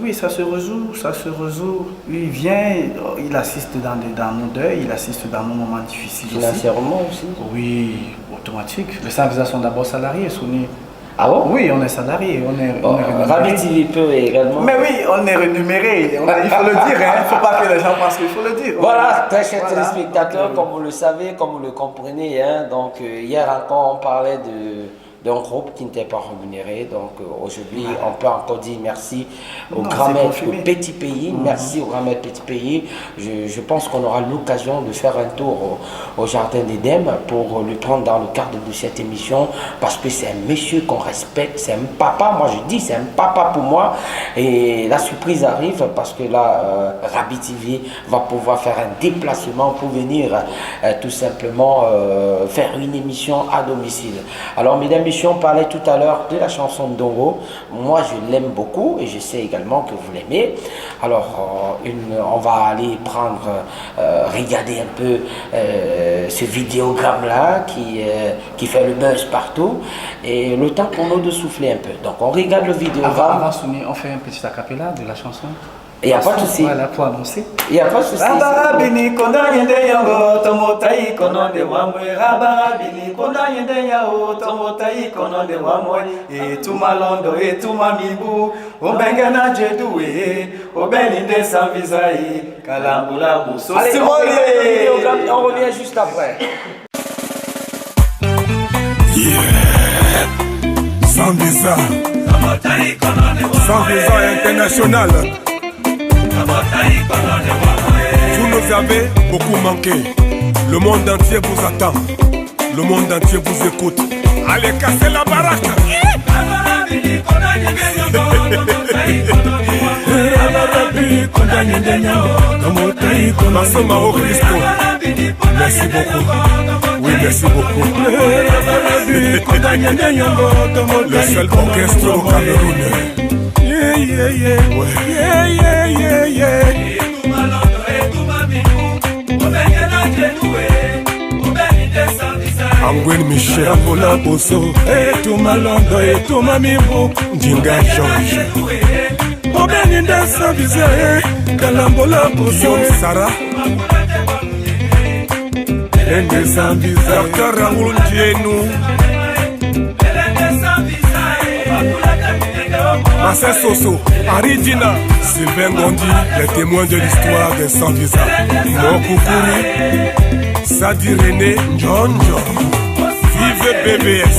Oui, ça se résout. Il vient, il assiste dans nos deuils, il assiste dans nos moments difficiles. Financièrement aussi? Oui, automatique. Les sans-visa sont d'abord salariés, Sony. Ah bon? Oui, on est salarié, on est Rabbit TV peut également. Mais oui, on est rémunéré, il faut le dire, il ne faut pas que les gens pensent qu'il faut le dire. Voilà, très chers téléspectateurs, comme vous le savez, comme vous le comprenez, donc hier encore on parlait d'un groupe qui n'était pas rémunéré, donc aujourd'hui on peut encore dire merci au Grand Maître Petit Pays, merci au Grand Maître Petit Pays. Je pense qu'on aura l'occasion de faire un tour au Jardin d'Éden pour le prendre dans le cadre de cette émission, parce que c'est un monsieur qu'on respecte, c'est un papa, moi je dis c'est un papa pour moi, et la surprise arrive parce que là Rabbit TV va pouvoir faire un déplacement pour venir tout simplement faire une émission à domicile. Alors mesdames, on parlait tout à l'heure de la chanson de Ndongo. Moi, je l'aime beaucoup et je sais également que vous l'aimez. Alors, on va aller regarder un peu ce vidéogramme-là qui fait le buzz partout. Et le temps pour nous de souffler un peu. Donc, on regarde le vidéogramme. Avant, on fait un petit acapella de la chanson. Il n'y a pas de souci. Voilà, pour annoncer. Il n'y a pas de souci. Rababini konda yende yango tomotai kononde wamwe. Rababini konda yende yao tomotai kononde wamwe. Et tout malondo et tout mamibu. Obengena jedoué. Obeninde sans visaï. Kalambula bousso. Allez, on revient juste après. Sans visa. Sans visa international. Vous nous avez beaucoup manqué. Le monde entier vous attend. Le monde entier vous écoute. Allez casser la baraque. Merci beaucoup. Oui, merci beaucoup. Le seul orchestre au Cameroun. Angwen Michel Bola Bosso. Et tout malondo et tout mamimbo. Dinga George. Obeninde sans visa. Kalambola Bosso. Sarah. Lende sans visa. Docteur Raoul Ndienou. Massa Soso, Aridina, Sylvain Gondi, les témoins de l'histoire des sans visa. Mokukuri, Sadi René, Njonjo, Vive BBS,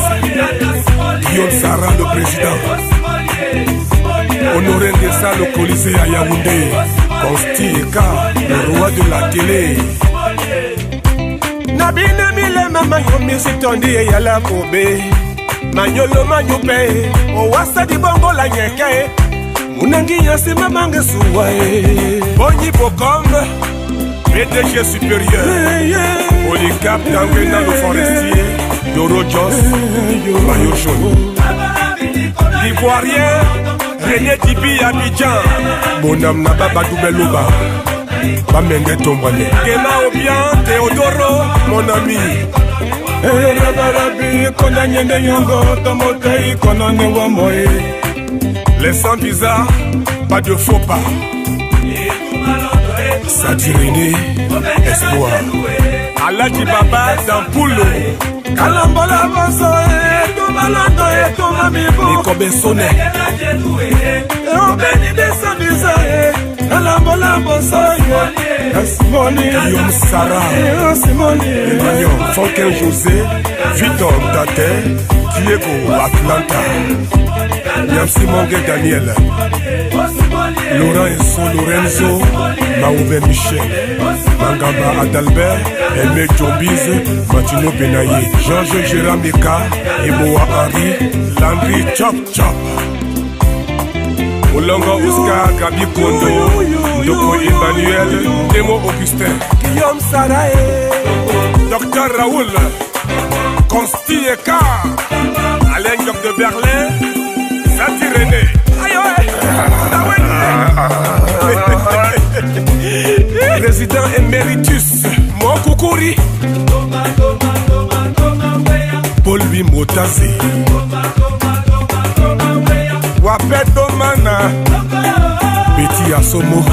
Guillaume Sarah, le président. Honoré Ndessa, le Colisée à Yaoundé, Consti Eka, le roi de la télé. Nabine Mile Mama Yomi Tondi et Yala Kobe. Manyolo manyupe, o wasa di bongo la nyeke. Unangi yasi mamange suwae Bonyi Bokombe PDG supérieur Polycap Dangwena le forestier Doro Joss Mayo jaune L'Ivoirien René Tibi Abidjan Bonam Nababa Doubelouba Bamende Tombane Kema Obian Théodoro mon ami Rabarabi Kondanyende Yongo Tomotei Konane Wamoe Les sans bizarres, pas de faux pas Sadirine, espoir Aladji Baba Dampoulou Kalambola Bonsoe Tomalando et Tomamibo Nikobe Sonne Obeni de Sandizae Kalambola Bonsoe Simoni Guillaume Sarah Simoni Emmanuel Fonken José Victor Tate Diego Atlanta Yam Simongue Daniel Laurent Enso Lorenzo Maouve Michel Mangaba Adalbert Aimé Djombiz Matino Benaye Georges Jéramika Eboa Henri Landry Chop Chop Olongo Oscar Gabi Kondo Doko Emmanuel Demo Augustin Guillaume Sarae Dr Raoul Consti Eka Alain Joc de Berlin Sati René Président éméritus Mokoukouri Paul Louis Motazi Wapeto Mana Petit Asomo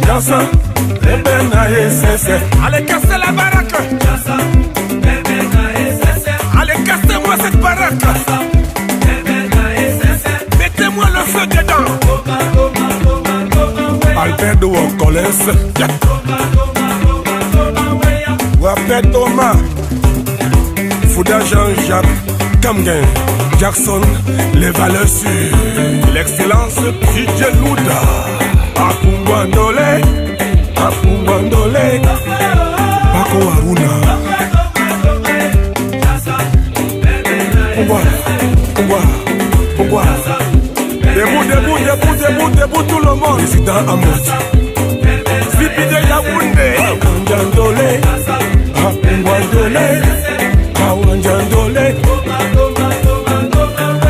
Yassa Ebena Esese Allez casser la baraque Allez cassez-moi cette baraque Mettez-moi le feu dedans Alberto Ocoles Wapet Thomas Fouda Jean-Jacques Kamgen Jackson Les valeurs sûres L'excellence DJ Louda Apungwandole Apungwandole Paco Aruna Pourquoi Debout tout le monde Président Amos Zipi de Yaoundé Awanjandole Awanjandole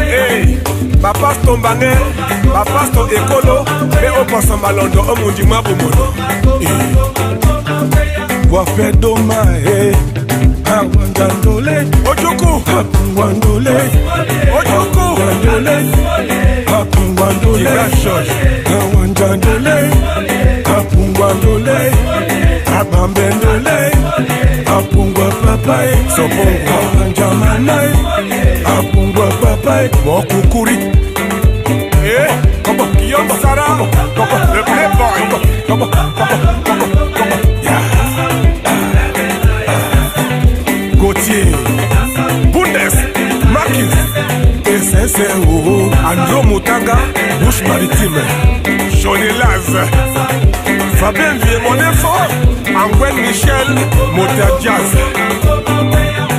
Hey Papa Stombangé Papa Sto Ekolo Mais au passant balondo Omundi Mabumono Wafé Doma Awanjandole Ojoko Awanjandole Ojoko Apungwandole Awanjandole Apungwandole Abambendole Apungwa papaye Sopongwa Awanjamanaye Apungwa papaye Mokukuri Kobo Guillaume Sarah Kobo le playboy Kobo Gauthier Bundes Marquis SSO Andro Moutanga Bouche Maritime Johnny Laz Fabien Vieux-Monefo Angwen Michel Moteur Jazz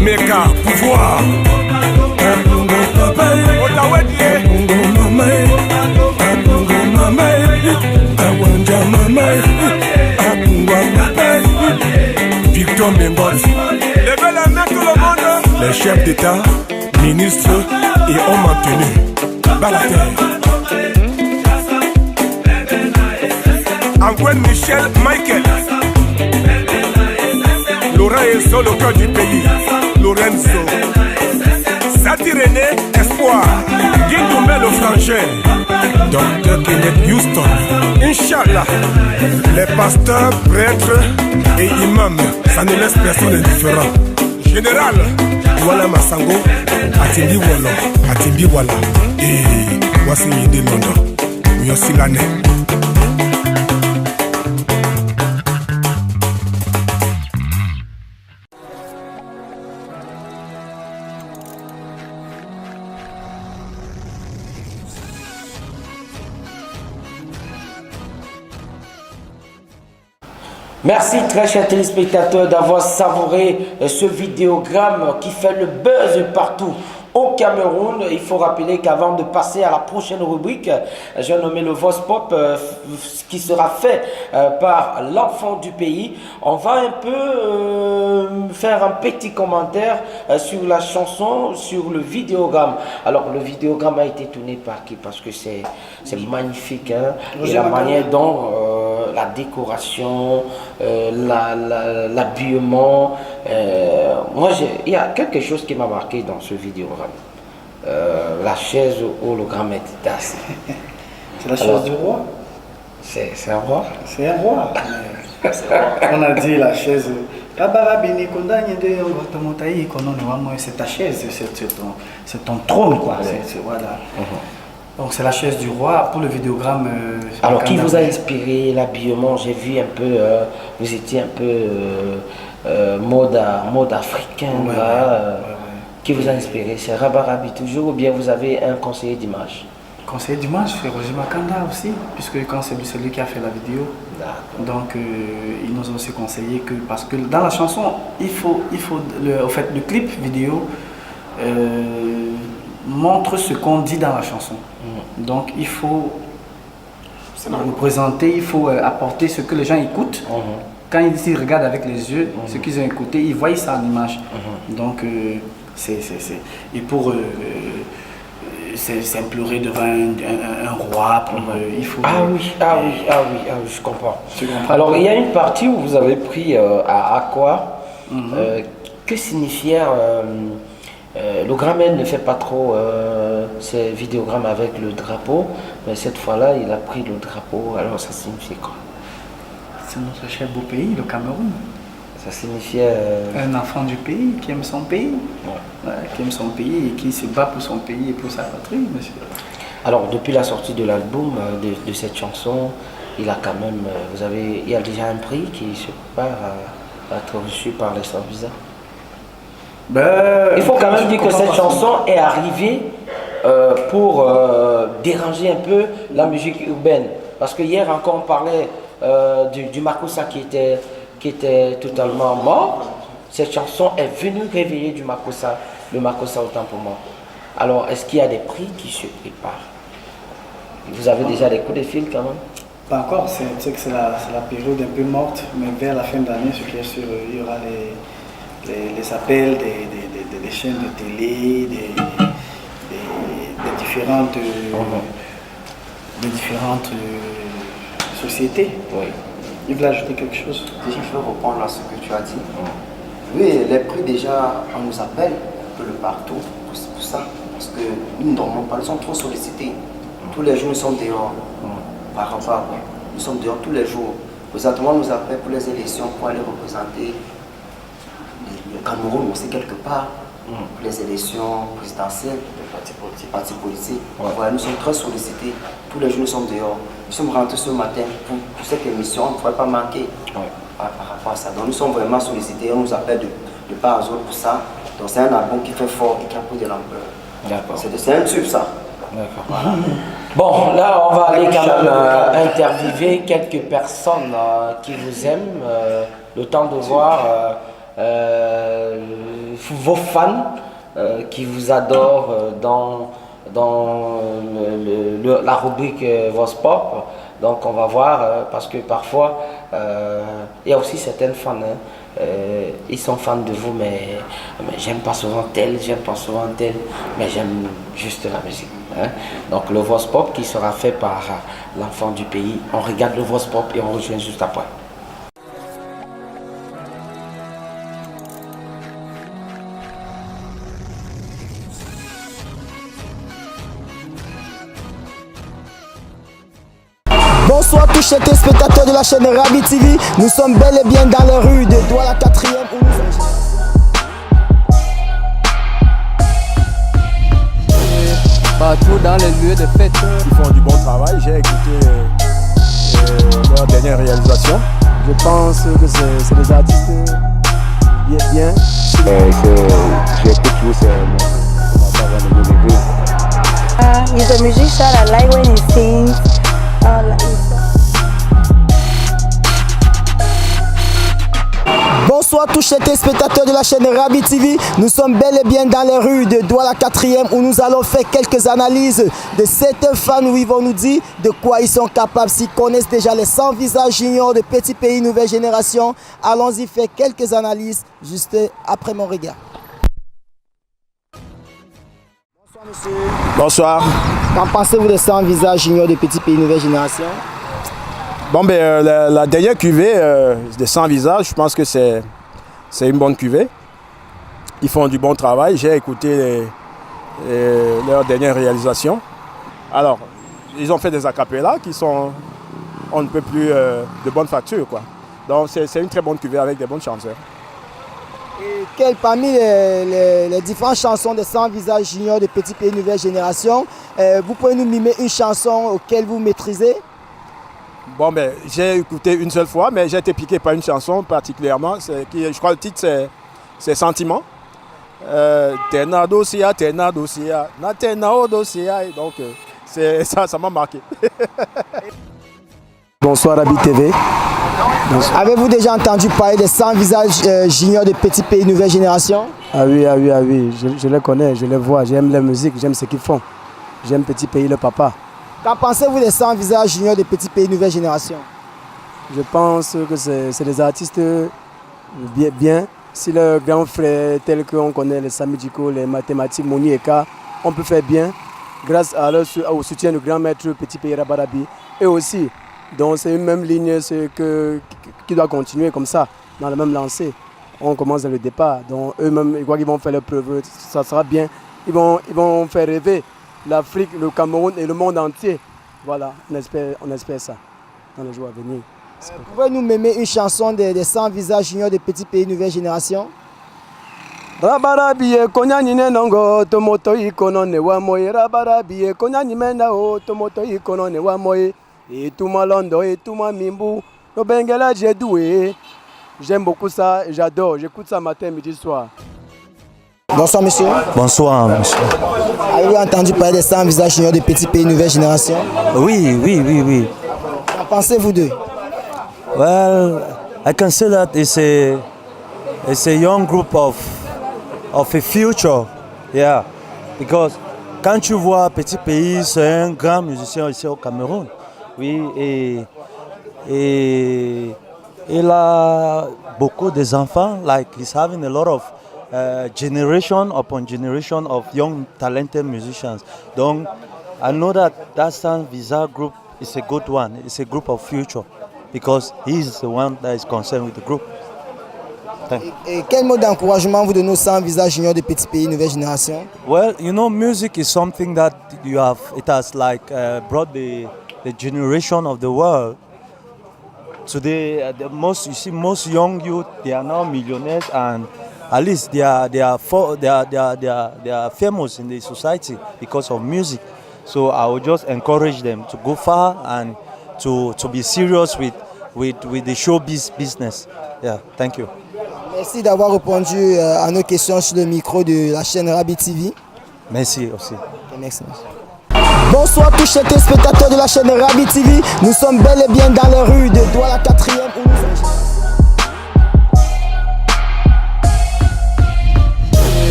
Meka Pouvoir Apungo Papaye Otawedie Apungo Mamaye Apungo Mamaye Awanja Mamaye Apungo Papaye Victor Membot Levez la main tout le monde Les chefs d'État Ministres et hommes en tenue Balater Angwen Michel Michael Laurent Enso le cœur du pays Lorenzo Sati René Espoir Guy Doumbé le frangin Dr Kenneth Houston Inch'Allah Les pasteurs, prêtres et imams Ça ne laisse personne indifférent Général Wala Masango Atimbi Wolo Atimbi Wala Et voici Yindi London Yossi l'année. Merci très chers téléspectateurs d'avoir savouré ce vidéogramme qui fait le buzz partout au Cameroun. Il faut rappeler qu'avant de passer à la prochaine rubrique, j'ai nommé le Voice Pop, qui sera fait par l'enfant du pays. On va un peu faire un petit commentaire sur la chanson, sur le vidéogramme. Alors, le vidéogramme a été tourné par qui? Parce que c'est magnifique, hein? Et la manière dont la décoration, l'habillement. Moi, il y a quelque chose qui m'a marqué dans ce vidéogramme. La chaise où le grand maître est assis. C'est la chaise du roi. C'est un roi. C'est un roi. On a dit la chaise. C'est ta chaise, c'est ton trône, quoi. Voilà. Donc c'est la chaise du roi. Pour le vidéogramme. Alors qui vous a inspiré l'habillement? J'ai vu un peu, vous étiez un peu mode africain. Ouais, là, ouais. Qui vous a inspiré? C'est Rabarabi toujours, ou bien vous avez un conseiller d'image? Conseiller d'image, c'est Roger Makanda aussi, puisque quand c'est lui qui a fait la vidéo. Donc il nous a aussi conseillé que, parce que dans la chanson, il faut le clip vidéo montre ce qu'on dit dans la chanson. Donc il faut représenter, il faut apporter ce que les gens écoutent. Quand ils regardent avec les yeux, ce qu'ils ont écouté, ils voient ça en image. Donc et pour s'implorer devant un roi, il faut... Ah oui, je comprends. Alors il y a une partie où vous avez pris à Aqua, que signifiait le grand-mère ne fait pas trop ses vidéogrammes avec le drapeau, mais cette fois-là il a pris le drapeau, alors ça signifie quoi? C'est notre cher beau pays, le Cameroun. Ça signifiait... Un enfant du pays qui aime son pays, qui aime son pays et qui se bat pour son pays et pour sa patrie, monsieur. Alors, depuis la sortie de l'album, de cette chanson, il a quand même... il y a déjà un prix qui se prépare à être reçu par les sans-visa. Il faut quand même dire que cette chanson est arrivée pour déranger un peu la musique urbaine. Parce que hier encore, on parlait du Makossa qui était totalement mort. Cette chanson est venue réveiller le Makossa autant pour moi. Alors, est-ce qu'il y a des prix qui se préparent? Vous avez déjà des coups de fil quand même? Pas encore, c'est que c'est la période un peu morte, mais vers la fin de l'année, ce qui est sûr, il y aura les appels des chaînes de télé, des différentes sociétés. Oui. Il voulait ajouter quelque chose? Déjà, je veux reprendre à ce que tu as dit. Oui, les prix, déjà, on nous appelle un peu de partout pour ça. Parce que nous ne dormons pas, nous sommes trop sollicités. Tous les jours, nous sommes dehors. Par rapport à quoi? Nous sommes dehors tous les jours. Présentement, on nous appelle pour les élections, pour aller représenter le Cameroun aussi quelque part. Pour les élections présidentielles, les partis politiques. Voilà, nous sommes très sollicités. Tous les jours, nous sommes dehors. Nous sommes rentrés ce matin pour cette émission, on ne pourrait pas manquer par rapport à ça. Donc nous sommes vraiment sollicités, on nous appelle de part à autre pour ça. Donc c'est un album qui fait fort et qui a pris de l'ampleur. C'est un tube ça. Voilà. Bon, là on va aller quand même interviewer quelques personnes qui vous aiment, le temps de voir vos fans qui vous adorent dans la rubrique Voice Pop. Donc on va voir, parce que parfois il y a aussi certaines fans, ils sont fans de vous, mais j'aime pas souvent tel, mais j'aime juste la musique. Donc le Voice Pop qui sera fait par l'enfant du pays. On regarde le Voice Pop et on rejoint juste après. Bonsoir tous chers téléspectateurs de la chaîne Rabi TV. Nous sommes bel et bien dans les rues de Douala 4e où nous partout dans les lieux de fête. Ils font du bon travail. J'ai écouté leur dernière réalisation. Je pense que c'est des artistes bien. J'écoute tout, c'est he's a musician. I like when he sings. Bonsoir tous chers téléspectateurs de la chaîne Rabi TV. Nous sommes bel et bien dans les rues de Douala 4e où nous allons faire quelques analyses de certains fans où ils vont nous dire de quoi ils sont capables, s'ils connaissent déjà les 100 visages juniors de Petit Pays Nouvelle Génération. Allons-y faire quelques analyses juste après mon regard. Bonsoir monsieur. Bonsoir. Qu'en pensez-vous des 100 visages juniors de Petit Pays Nouvelle Génération? Bon, ben, la dernière cuvée de 100 visages, je pense que c'est une bonne cuvée. Ils font du bon travail. J'ai écouté leur dernière réalisation. Alors, ils ont fait des acapellas qui sont on ne peut plus de bonne facture, quoi. Donc, c'est une très bonne cuvée avec des bons chanteurs. Et parmi les différentes chansons des 100 visages juniors de Petit Pays Nouvelle Génération, vous pouvez nous mimer une chanson auquel vous maîtrisez? Bon, ben, j'ai écouté une seule fois, mais j'ai été piqué par une chanson particulièrement. Je crois que le titre, c'est Sentiment. Tena dosia, na tena dosia. Donc, ça m'a marqué. Bonsoir Rabi TV. Avez-vous déjà entendu parler des 100 visages juniors de Petit Pays Nouvelle Génération? Ah oui. Je les connais, je les vois, j'aime la musique, j'aime ce qu'ils font. J'aime Petit Pays, le papa. Qu'en pensez-vous des 100 visages juniors de Petit Pays Nouvelle Génération? Je pense que c'est des artistes bien. Si le grand frère tel qu'on connaît, les Sami Djiko, les mathématiques, Moni Eka, on peut faire bien grâce au soutien du grand maître Petit Pays Rabarabi. Et aussi, donc c'est une même ligne qui doit continuer comme ça, dans la même lancée. On commence dès le départ. Donc eux-mêmes, ils croient qu'ils vont faire leur preuve, ça sera bien. Ils vont faire rêver l'Afrique, le Cameroun et le monde entier. Voilà, on espère ça dans les jours à venir. Pouvez-vous nous mimer une chanson des 100 visages juniors de Petit Pays Nouvelle Génération? Rabarabiye konyanyine nongo tomoto ikono ne wamoye rabarabiye konyanyimenda o tomoto ikono ne wamoye et tout malondo et tout ma mimbu no bengela j'ai doué. J'aime beaucoup ça, j'adore, j'écoute ça matin, midi, soir. Bonsoir monsieur. Bonsoir monsieur. Avez-vous entendu parler des 100 visages juniors de Petit Pays Nouvelle Génération? Oui. Qu'en pensez-vous d'eux? Well, I can say that it's a young group of a future, yeah. Because quand tu vois Petit Pays, c'est un grand musicien ici au Cameroun, oui, et il a beaucoup d'enfants, like he's having a lot of generation upon generation of young talented musicians. Donc, I know that San Visa group is a good one. It's a group of future because he's the one that is concerned with the group. Et quel mot d'encouragement vous donnez aux 100 visages juniors de Petit Pays Nouvelle Génération? Well, you know, music is something that it has like brought the generation of the world. Today, most young youth, they are now millionaires, and at least they are famous in the society because of music. So I would just encourage them to go far and to be serious with the showbiz business. Yeah, thank you. Merci d'avoir répondu à nos questions sur le micro de la chaîne Rabi TV. Merci aussi. Merci. Bonsoir tous chers téléspectateurs de la chaîne Rabi TV. Nous sommes bel et bien dans les rues de Douala 4e où nous sommes.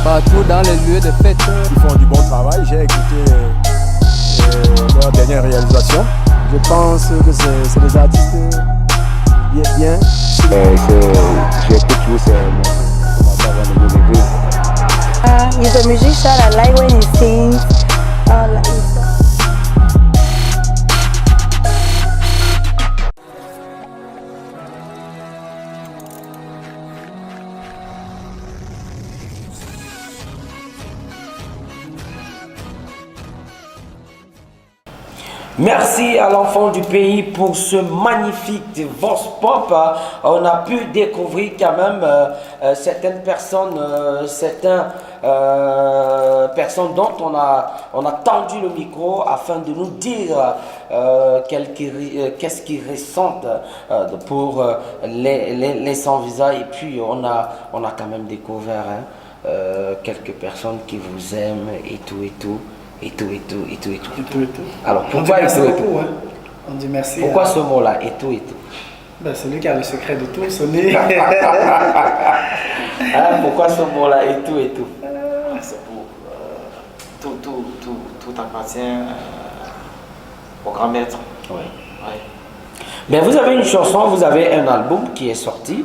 Partout dans les lieux de fête. Ils font du bon travail. J'ai écouté leur dernière réalisation. Je pense que c'est des artistes bien. J'écoute tout, He's a musician. I like when he sings. Merci à l'enfant du pays pour ce magnifique Vox Pop. On a pu découvrir quand même certaines personnes, dont on a tendu le micro afin de nous dire qu'est-ce qu'ils ressentent pour les sans-visa. Et puis on a quand même découvert quelques personnes qui vous aiment et tout. Alors pourquoi et tout? On dit merci. Pourquoi ce mot-là, et tout? Ben, c'est lui qui a le secret de tout, sonner. Pourquoi ce mot-là et tout et tout? C'est pour tout appartient au grand maître. Oui. Mais vous avez une chanson, vous avez un album qui est sorti,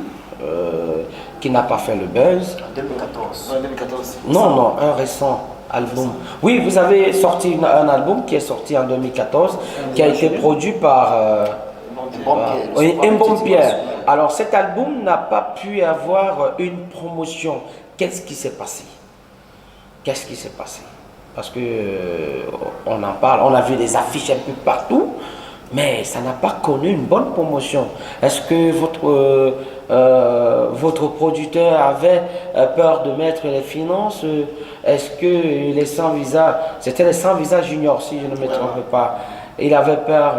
qui n'a pas fait le buzz. En 2014. En 2014. Non, un récent album. Oui, vous avez sorti un album qui est sorti en 2014, qui a été produit par Mbom Pierre. Alors cet album n'a pas pu avoir une promotion. Qu'est-ce qui s'est passé? Qu'est-ce qui s'est passé? Parce que on en parle, on a vu des affiches un peu partout, mais ça n'a pas connu une bonne promotion. Est-ce que votre producteur avait peur de mettre les finances? Est-ce que les Sans Visa, c'était les Sans Visa Junior si je ne me trompe pas, il avait peur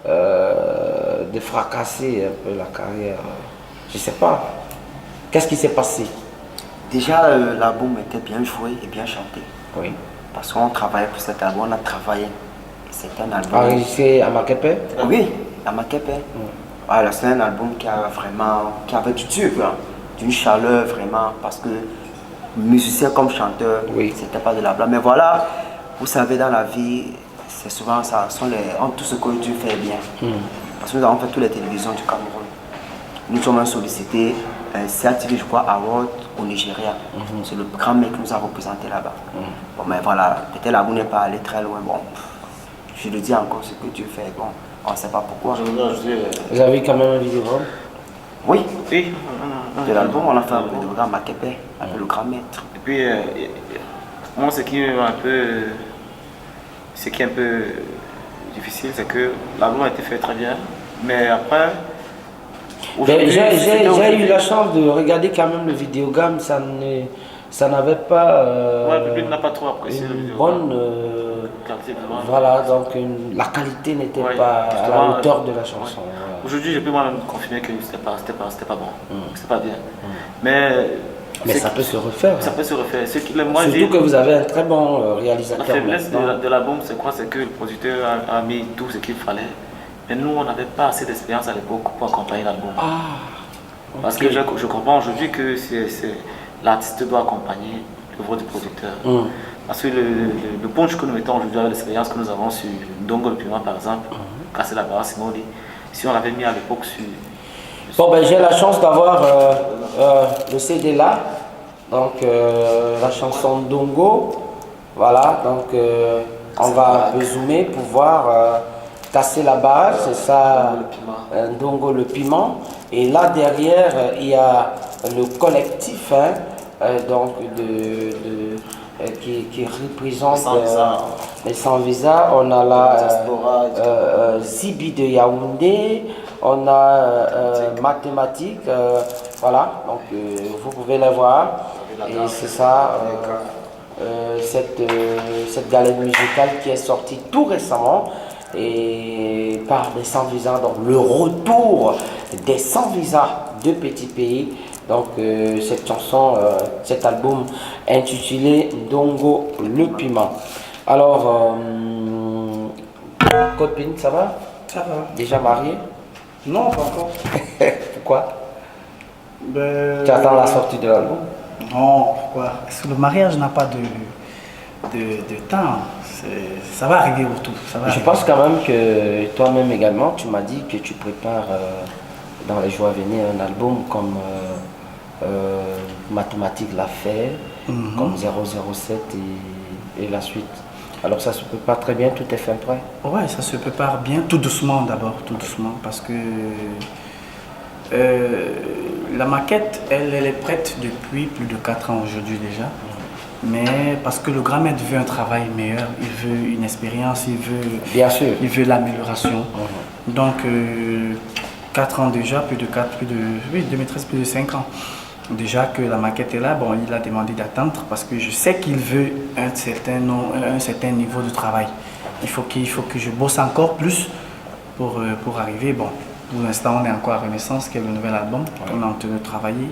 de fracasser un peu la carrière? Je ne sais pas. Qu'est-ce qui s'est passé? Déjà, l'album était bien joué et bien chanté. Oui. Parce qu'on travaillait pour cet album, on a travaillé. C'est un album. Enregistré à Makepe? Oui, à Makepe. Voilà, c'est un album qui avait du tube, hein, d'une chaleur vraiment, parce que musicien comme chanteur, c'était pas de la blague. Mais voilà, vous savez, dans la vie, c'est souvent ça, tout ce que Dieu fait bien. Parce que nous avons fait toutes les télévisions du Cameroun. Nous sommes sollicités, CATV, je crois, Award au Nigeria. C'est le grand mec qui nous a représenté là-bas. Bon, mais voilà, peut-être là, vous n'êtes pas allé très loin. Bon, je le dis encore, ce que Dieu fait, bon, on ne sait pas pourquoi. Vous avez quand même un vidéogramme? Oui. De l'album, on a fait un vidéogramme à Makepe, avec le grand maître. Et puis, moi, ce qui est un peu difficile, c'est que l'album a été fait très bien, mais après. J'ai eu la chance de regarder quand même le vidéogramme, ça n'avait pas. Le public n'a pas trop apprécié le vidéogramme. Bonne. Voilà, donc la qualité n'était pas à la hauteur de la chanson. Aujourd'hui, je peux moi-même confirmer que c'était pas bon, c'était pas bien. Mais ça peut se refaire. Ça peut se refaire. Surtout que vous avez un très bon réalisateur. La faiblesse de l'album, c'est quoi? C'est que le producteur a mis tout ce qu'il fallait. Mais nous, on n'avait pas assez d'expérience à l'époque pour accompagner l'album. Parce que je comprends aujourd'hui que l'artiste doit accompagner le voix du producteur. Parce que le punch que nous mettons aujourd'hui avec l'expérience que nous avons sur Ndongo le Piment, par exemple, Casser la barre, si on l'avait mis à l'époque sur... Bon, ben j'ai la chance d'avoir le CD là, donc la chanson Ndongo, voilà, donc on va un peu zoomer pour voir Casser la barre, c'est ça, Ndongo le Piment, et là derrière il y a le collectif, donc qui représente les Sans Visa. On a là Zibi de Yaoundé, on a Mathématiques, voilà, donc vous pouvez les voir. Et c'est ça, cette galerie musicale qui est sortie tout récemment et par des Sans Visa, donc le retour des Sans Visa de Petit Pays. Donc cette chanson, cet album intitulé Ndongo le Piment. Alors, copine, ça va? Ça va. Déjà mariée? Non, pas encore. Pourquoi? Tu attends la sortie de l'album? Non, pourquoi? Parce que le mariage n'a pas de temps. Ça va arriver au tout. Je pense quand même que toi-même également, tu m'as dit que tu prépares dans les jours à venir un album comme Mathématiques l'a fait, comme 007 et la suite. Alors ça se prépare très bien, tout est fait prêt? Ouais, ça se prépare bien, tout doucement d'abord, tout doucement, parce que la maquette, elle est prête depuis plus de 4 ans aujourd'hui déjà. Mais parce que le grand maître veut un travail meilleur, il veut une expérience, bien sûr, il veut l'amélioration. Donc 4 ans déjà, plus de 2013, plus de 5 ans. Déjà que la maquette est là, bon, il a demandé d'attendre parce que je sais qu'il veut un certain niveau de travail. Il faut que je bosse encore plus pour arriver. Bon, pour l'instant, on est encore à Renaissance, qui est le nouvel album. On est en train de travailler.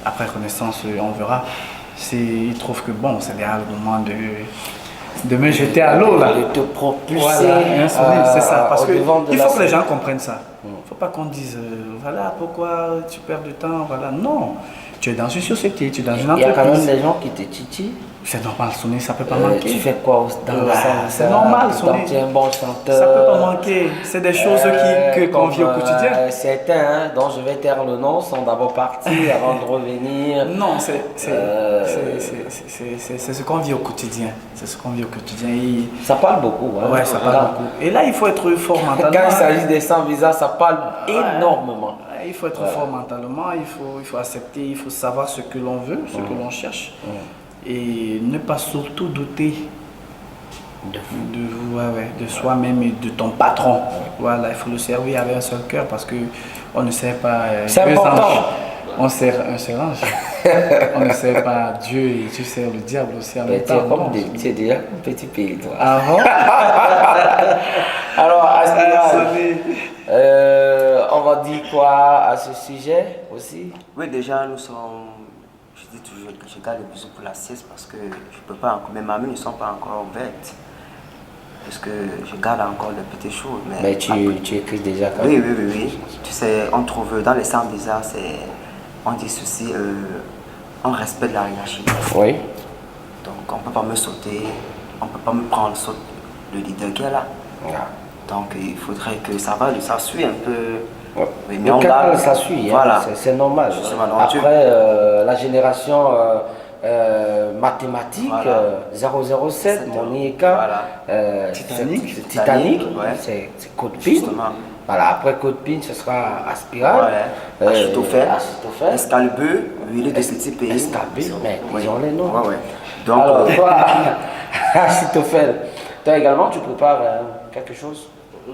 Après Renaissance, on verra. Il trouve que bon, c'est déjà le moment de me jeter à l'eau là. De te propulser. Voilà, c'est ça. Parce que il faut que les scène. gens comprennent ça. Il ne faut pas qu'on dise, voilà pourquoi tu perds du temps, voilà. Non, tu es dans une société, tu es dans une entreprise. Il y a quand même des gens qui te titillent. C'est normal, Sonny, ça peut pas manquer. Tu fais quoi dans la salle? C'est normal, Sonny. Tu es un bon chanteur. Ça peut pas manquer. C'est des choses qu'on vit au quotidien. Certains, dont je vais taire le nom, sont d'abord partis avant de revenir. Non, c'est ce qu'on vit au quotidien. C'est ce qu'on vit au quotidien. Ça parle beaucoup. Hein. Ouais, ça parle beaucoup. Et là, il faut être fort mentalement. Quand il s'agit des sans visa, ça parle énormément. Il faut être fort mentalement, il faut accepter, il faut savoir ce que l'on veut, ce que l'on cherche. Et ne pas surtout douter de soi-même et de ton patron. Voilà, il faut le servir avec un seul cœur parce qu'on ne sert pas deux anges. On sert un seul ange. On ne sert pas Dieu et tu sers le diable aussi en même temps. Tu es déjà un petit pays, toi. Ah bon? Alors, on va dire quoi à ce sujet aussi? Oui, déjà, nous sommes... Je dis toujours que je garde le bisou pour la sieste parce que je ne peux pas encore, mes mamies ne sont pas encore ouvertes. Parce que je garde encore les petites choses. Mais tu écris déjà quand même. Oui. Tu sais, on trouve dans les centres des arts, on dit ceci, on respecte la hiérarchie. Oui. Donc on ne peut pas me sauter, on ne peut pas me prendre le leader qui est là. Donc il faudrait que ça suit un peu. Oui, mais ça suit, voilà. C'est normal. Après, la génération mathématique, voilà. 007, Monieka, Titanic, c'est Code PIN. Voilà, après Code PIN, ce sera Aspiral, Achitophel, Excalibur, Huilé de petits pays. Excalibur, mais ils ont les noms. Donc, alors, toi, Achitophel, toi également, tu prépares quelque chose?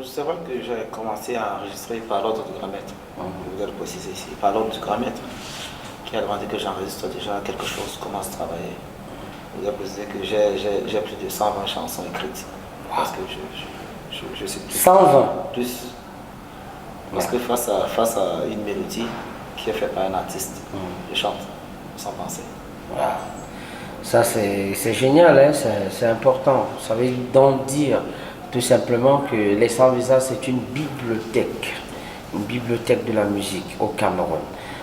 C'est vrai que j'ai commencé à enregistrer par l'ordre du grand maître. Je voudrais le préciser ici, par l'ordre du grand maître, qui a demandé que j'enregistre déjà quelque chose, commence à travailler. Je voudrais préciser que j'ai plus de 120 chansons écrites. Parce que je suis plus. 120 plus. Parce que face à une mélodie qui est faite par un artiste, je chante sans penser. Voilà. Ça, c'est génial, hein? C'est important. Ça veut donc dire tout simplement que les sans visa, c'est une bibliothèque de la musique au Cameroun.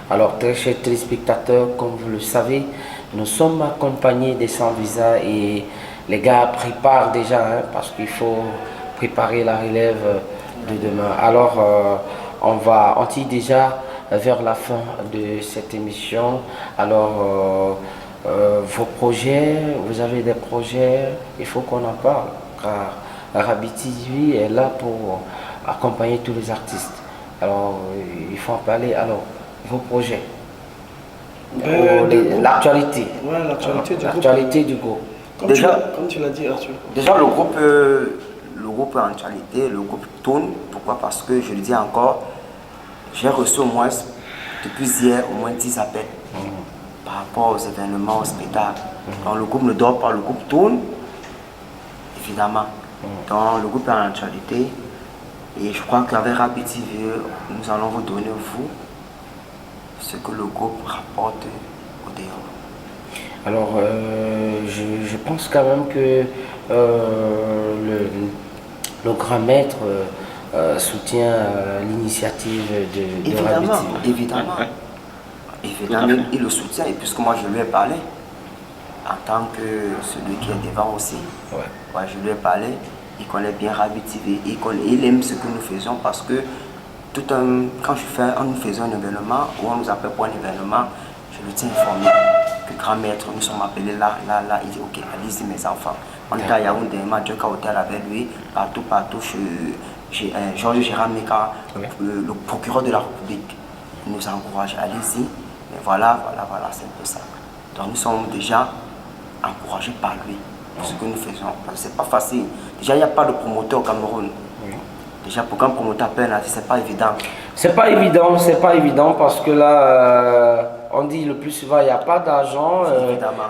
Alors, très chers téléspectateurs, comme vous le savez, nous sommes accompagnés des sans visa et les gars préparent déjà, hein, parce qu'il faut préparer la relève de demain. Alors, on tire déjà vers la fin de cette émission. Alors, vos projets, vous avez des projets, il faut qu'on en parle, car Rabi TV est là pour accompagner tous les artistes. Alors, il faut en parler. Alors, vos projets. L'actualité. Ouais, l'actualité du groupe. Comme tu l'as dit, Arthur. Déjà, le groupe est en actualité, le groupe tourne. Pourquoi? Parce que, je le dis encore, j'ai reçu au moins, depuis hier, au moins 10 appels par rapport aux événements, aux spectacles. Donc, le groupe ne dort pas, le groupe tourne, évidemment. Donc, le groupe est en actualité. Et je crois qu'avec Rabi TV, nous allons vous donner, vous, ce que le groupe rapporte au dehors. Alors, je pense quand même que le grand maître soutient l'initiative de Rabi TV. Évidemment, il le soutient. Et puisque moi, je lui ai parlé, en tant que celui qui est devant aussi, je lui ai parlé. Il connaît bien Rabi TV, il aime ce que nous faisons parce que quand nous faisons un événement ou on nous appelle pour un événement, je le tiens informé que grand maître, nous sommes appelés là, il dit ok, allez-y mes enfants. On est à Yaoundé, Madjoka Hotel avec lui, partout, j'ai Georges Gérard Meka, le procureur de la République, il nous encourage, allez-y, mais voilà, c'est un peu ça. Donc nous sommes déjà encouragés par lui. Ce que nous faisons, parce que c'est pas facile. Déjà, il n'y a pas de promoteur au Cameroun. Déjà, pour qu'un promoteur appelle, c'est pas évident. C'est pas évident parce que là, on dit le plus souvent, il n'y a pas d'argent.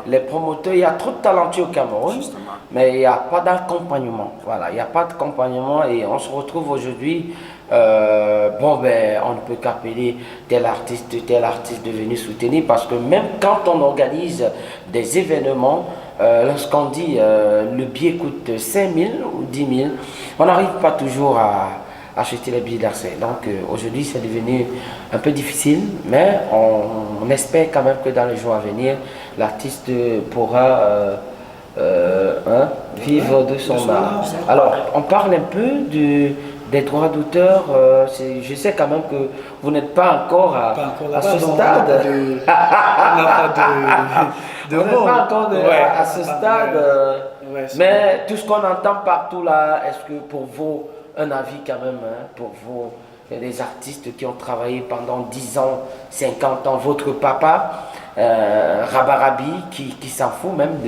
Les promoteurs, il y a trop de talentueux au Cameroun, mais il n'y a pas d'accompagnement. Voilà, il n'y a pas d'accompagnement et on se retrouve aujourd'hui bon, ben, on ne peut qu'appeler tel artiste de venir soutenir parce que même quand on organise des événements, lorsqu'on dit le billet coûte 5 000 ou 10 000, on n'arrive pas toujours à acheter les billets d'accès. Donc aujourd'hui, c'est devenu un peu difficile, mais on espère quand même que dans les jours à venir, l'artiste pourra vivre de son art. Alors, on parle un peu des droits d'auteur. Je sais quand même que vous n'êtes pas encore à ce stade. On n'a pas de on n'est pas encore à ce stade. Mais tout ce qu'on entend partout là, est-ce que pour vous, un avis quand même, pour vous, les artistes qui ont travaillé pendant 10 ans, 50 ans, votre papa, Rabarabi, qui s'en fout même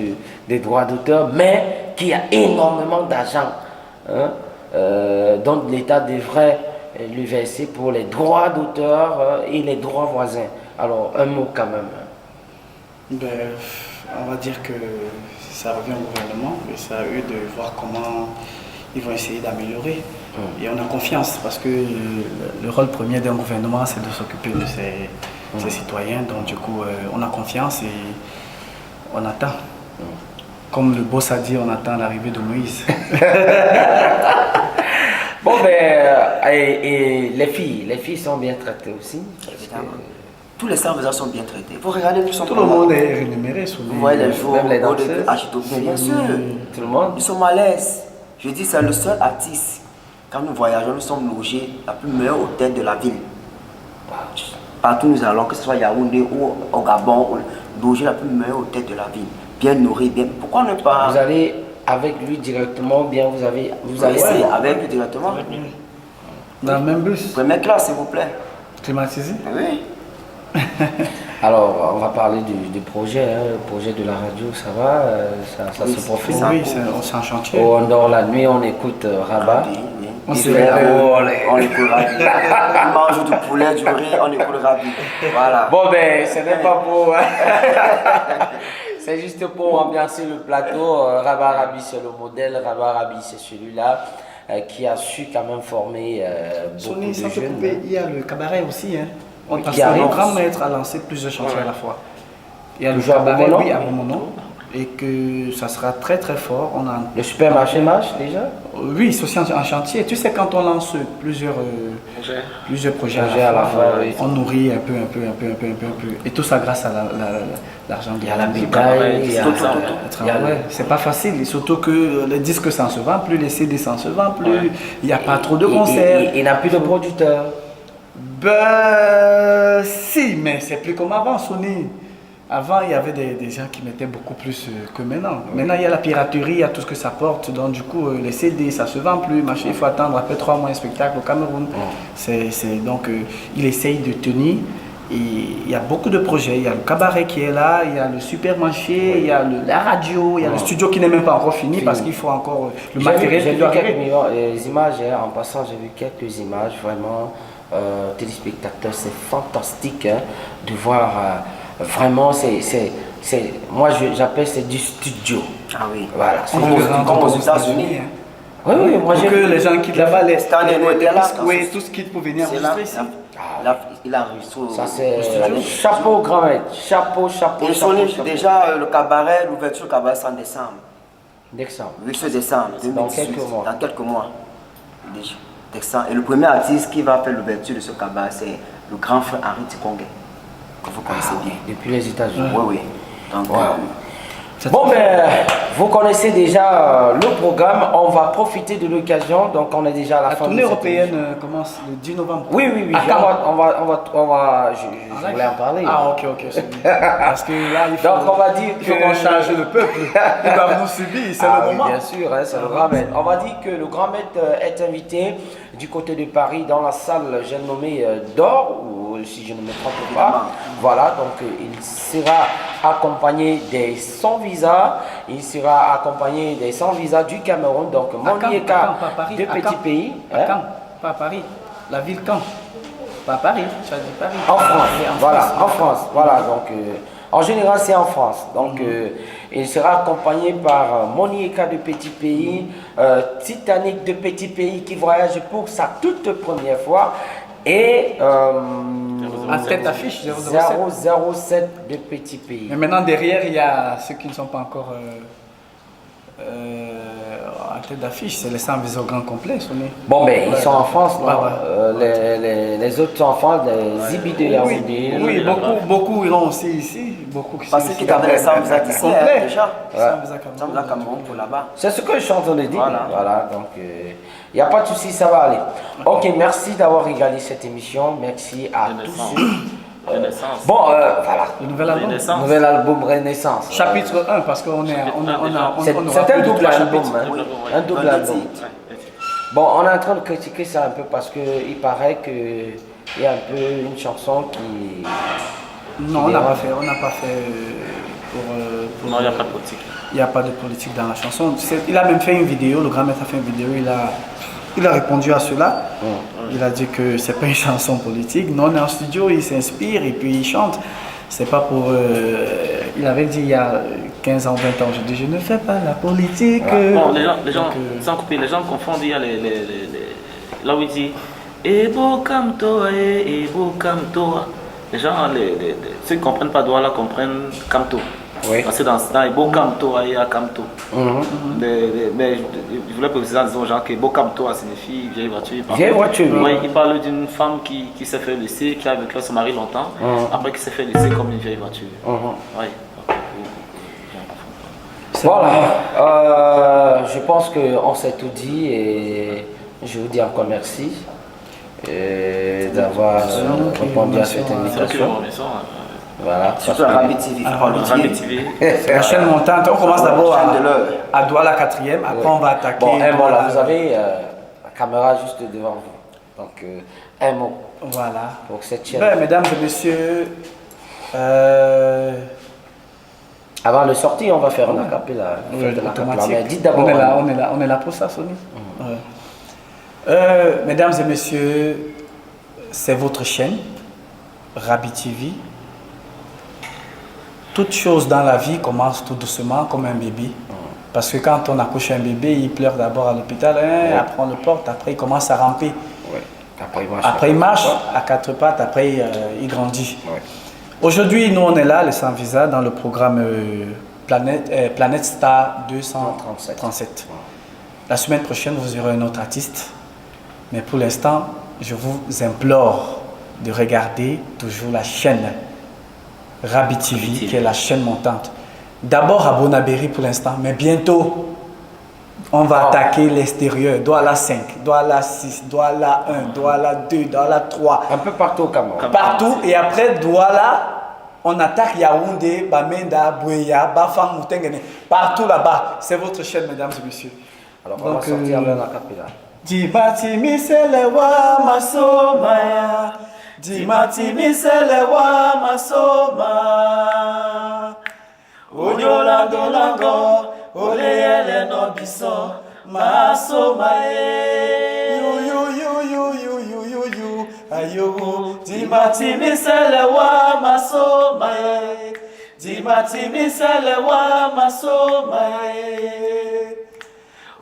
des droits d'auteur, mais qui a énormément d'argent, dont l'État devrait lui verser pour les droits d'auteur et les droits voisins. Alors, un mot quand même. Ben, on va dire que ça revient au gouvernement et c'est à eux de voir comment ils vont essayer d'améliorer. Et on a confiance parce que le rôle premier d'un gouvernement, c'est de s'occuper de ses citoyens. Donc du coup, on a confiance et on attend. Comme le boss a dit, on attend l'arrivée de Moïse. Bon, ben, et les filles sont bien traitées aussi. Évidemment. Tous les sans-visas sont bien traités. Vous regardez tout le monde est rémunéré. Vous voyez les jours, même les danseuses. bien sûr. Tout le monde. Ils sont à l'aise. Je dis, c'est le seul artiste. Quand nous voyageons, nous sommes logés à la plus meilleure hôtel de la ville. Partout où nous allons, que ce soit Yaoundé ou au Gabon, logés à la plus meilleure hôtel de la ville. Bien nourri, bien. Pourquoi ne pas. Vous allez avec lui directement, bien vous allez avec lui directement. Dans le même bus. Première classe, s'il vous plaît. Climatisé? Oui. Alors, on va parler du projet, le projet de la radio, ça va, ça se profile. Oui, c'est un chantier. On dort la nuit, on écoute Rabat. On écoute Rabi. On mange du poulet, du riz, on écoute Rabi. Voilà. Bon, ben, ce n'est pas pour. C'est juste pour ambiancer le plateau. Rabat Rabi, c'est le modèle. Rabat Rabi, c'est celui-là qui a su quand même former beaucoup de jeunes. Il y a le cabaret aussi. Parce que le grand maître a lancé plusieurs chantiers à la fois. Il y a le cabaret, oui, à Bomono, et que ça sera très très fort. On a le supermarché marche déjà? Oui, c'est aussi un chantier. Tu sais, quand on lance plusieurs projets à la fois, on nourrit un peu. Et tout ça grâce à l'argent. Il y a la bétail, c'est pas facile. Et surtout que les disques ça se vend plus, les CD ça se vend plus, il n'y a pas trop de concerts. Il n'y a plus de producteurs. Ben, si, mais c'est plus comme avant, Sony. Avant, il y avait des gens qui mettaient beaucoup plus que maintenant. Maintenant, il y a la piraterie, il y a tout ce que ça porte. Donc, du coup, les CD, ça se vend plus. Il faut attendre après 3 mois un spectacle au Cameroun. Donc, il essaye de tenir. Et il y a beaucoup de projets. Il y a le cabaret qui est là, il y a le supermarché, il y a la radio, il y a le studio qui n'est même pas encore fini parce qu'il faut encore le matériel. J'ai vu quelques images, en passant, j'ai vu quelques images vraiment. Téléspectateurs, c'est fantastique de voir vraiment, moi j'appelle c'est du studio. Ah oui. Voilà. Comme aux États-Unis. Oui, moi j'ai vu les gens qui là-bas, les tout ce qui pour venir enregistrer ici. Il a réussi. Ça c'est chapeau grand maître, chapeau. Et déjà le cabaret, l'ouverture du cabaret c'est en décembre. Décembre. Oui, c'est décembre. Dans quelques mois. Dans quelques mois. Déjà. Et le premier artiste qui va faire l'ouverture de ce cabaret, c'est le grand frère Henri Tikongue, que vous connaissez bien. Depuis les États-Unis. Oui. Donc, bon, ben, vous connaissez déjà le programme. On va profiter de l'occasion. Donc, on est déjà à la fin. La tournée européenne commence le 10 novembre. Oui. Je voulais en parler. Ah, ok. Parce que là, donc, on va dire il faut qu'on change le peuple. Ils doivent nous subir, c'est le moment. Bien sûr, c'est le grand maître. On va dire que le grand maître est invité du côté de Paris dans la salle, j'ai nommé d'or, ou si je ne me trompe pas. Voilà, donc il sera accompagné des sans-visa. Il sera accompagné des sans-visa du Cameroun. Donc, Monieka, deux petits pays. Caen, pas à Paris. La ville Caen. Pas à Paris, tu as dit Paris. En France, voilà, en France. Voilà, donc En général, c'est en France. Donc, il sera accompagné par Monieka de Petit Pays, Titanic de Petit Pays qui voyage pour sa toute première fois. Et en tête d'affiche 007 de Petit Pays. Mais maintenant, derrière, il y a ceux qui ne sont pas encore en tête d'affiche. C'est les 100 visas au grand complet, Sonny. Bon, ben, ils sont en France, non? Ouais. Les autres sont en France, les Zibi de Yaoundé. Oui, beaucoup iront aussi ici. Beaucoup qui Parce qu'ils gardaient les 100 visas ici, déjà. 100 visas Cameroun pour là-bas. C'est ce que je suis en train de dire. Voilà, donc il n'y a pas de souci, ça va aller. Ok, merci d'avoir regardé cette émission. Merci à tous ceux. Renaissance. Bon, voilà. Le nouvel album. Renaissance. Nouvel album Renaissance. Chapitre 1, parce qu'on est. C'est un double album. Un double album. Bon, on est en train de critiquer ça un peu parce qu'il paraît qu'il y a un peu une chanson qui. Non, on n'a pas fait pour. Non, il n'y a pas de politique. Il n'y a pas de politique dans la chanson. Il a même fait une vidéo, le grand maître a fait une vidéo, il a répondu à cela. Il a dit que c'est pas une chanson politique. Non, on est en studio, il s'inspire et puis il chante. C'est pas pour. Il avait dit il y a 15 ans, 20 ans, je dis je ne fais pas la politique. Bon, les gens, sans couper, les gens confondent, il y a là où il dit Ebo Kamtoa, Ebo Kamtoa. Les gens, ceux qui ne comprennent pas Douala comprennent Kamto. Oui. Parce que dans Ebo Kamtoa, il y a Kamto. Mais je voulais préciser aux gens que Ebo Kamtoa signifie vieille voiture. Vieille voiture. Oui, il parle d'une femme qui s'est fait laisser, qui a vécu avec son mari longtemps, après qui s'est fait laisser comme une vieille voiture. Oui. Voilà, je pense qu'on s'est tout dit et je vous dis encore merci d'avoir répondu à cette invitation. Voilà. Surtout à Rabi TV. La chaîne montante, on commence d'abord à Douala 4e, après on va attaquer. Bon, un mot là, vous avez la caméra juste devant vous. Donc, un mot. Voilà. Pour cette chaîne. Ben, mesdames et messieurs, avant de sortir, on va faire un acapella. Dites d'abord. On est là pour ça, Sonny. Mesdames et messieurs, c'est votre chaîne, Rabi TV. Toute chose dans la vie commence tout doucement comme un bébé. Parce que quand on accouche un bébé, il pleure d'abord à l'hôpital, après on le porte, après il commence à ramper. Après il marche à quatre pattes, après il grandit. Aujourd'hui, nous on est là, les sans visa, dans le programme Planète Star 237. La semaine prochaine, vous aurez un autre artiste. Mais pour l'instant, je vous implore de regarder toujours la chaîne Rabi TV, qui est la chaîne montante. D'abord à Bonabéry pour l'instant, mais bientôt, on va attaquer l'extérieur. Douala 5, Douala 6, Douala 1, Douala 2, Douala 3. Un peu partout au Cameroun. Partout, et après Douala, on attaque Yaoundé, Bamenda, Bouéya, Bafang, Moutengene. Partout là-bas. C'est votre chaîne, mesdames et messieurs. Alors, on va sortir de la capilla. Dimati miselewa masomaya, Dimati miselewa masoma, Onyolando lango, oleyele no biso, masomae. You, ayo. Dimati miselewa masomae, Dimati miselewa masomae.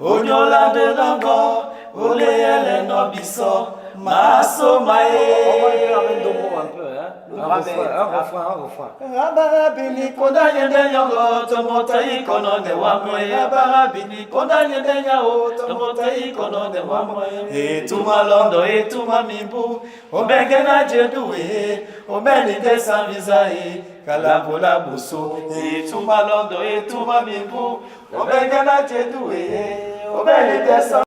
Onyolando lango, oleyele no biso, masomae. Un refrain. Barabini kondanye ndenyango, tomota ikono ne wamwe. Barabini kondanye ndenyango, tomota ikono ne wamwe. Etuma londo, etuma mimbu, obenge na jeduwe, obeni de sanvizae, kalabola buso. Etuma londo, etuma mimbu, obenge na jeduwe, obeni de sanvizae.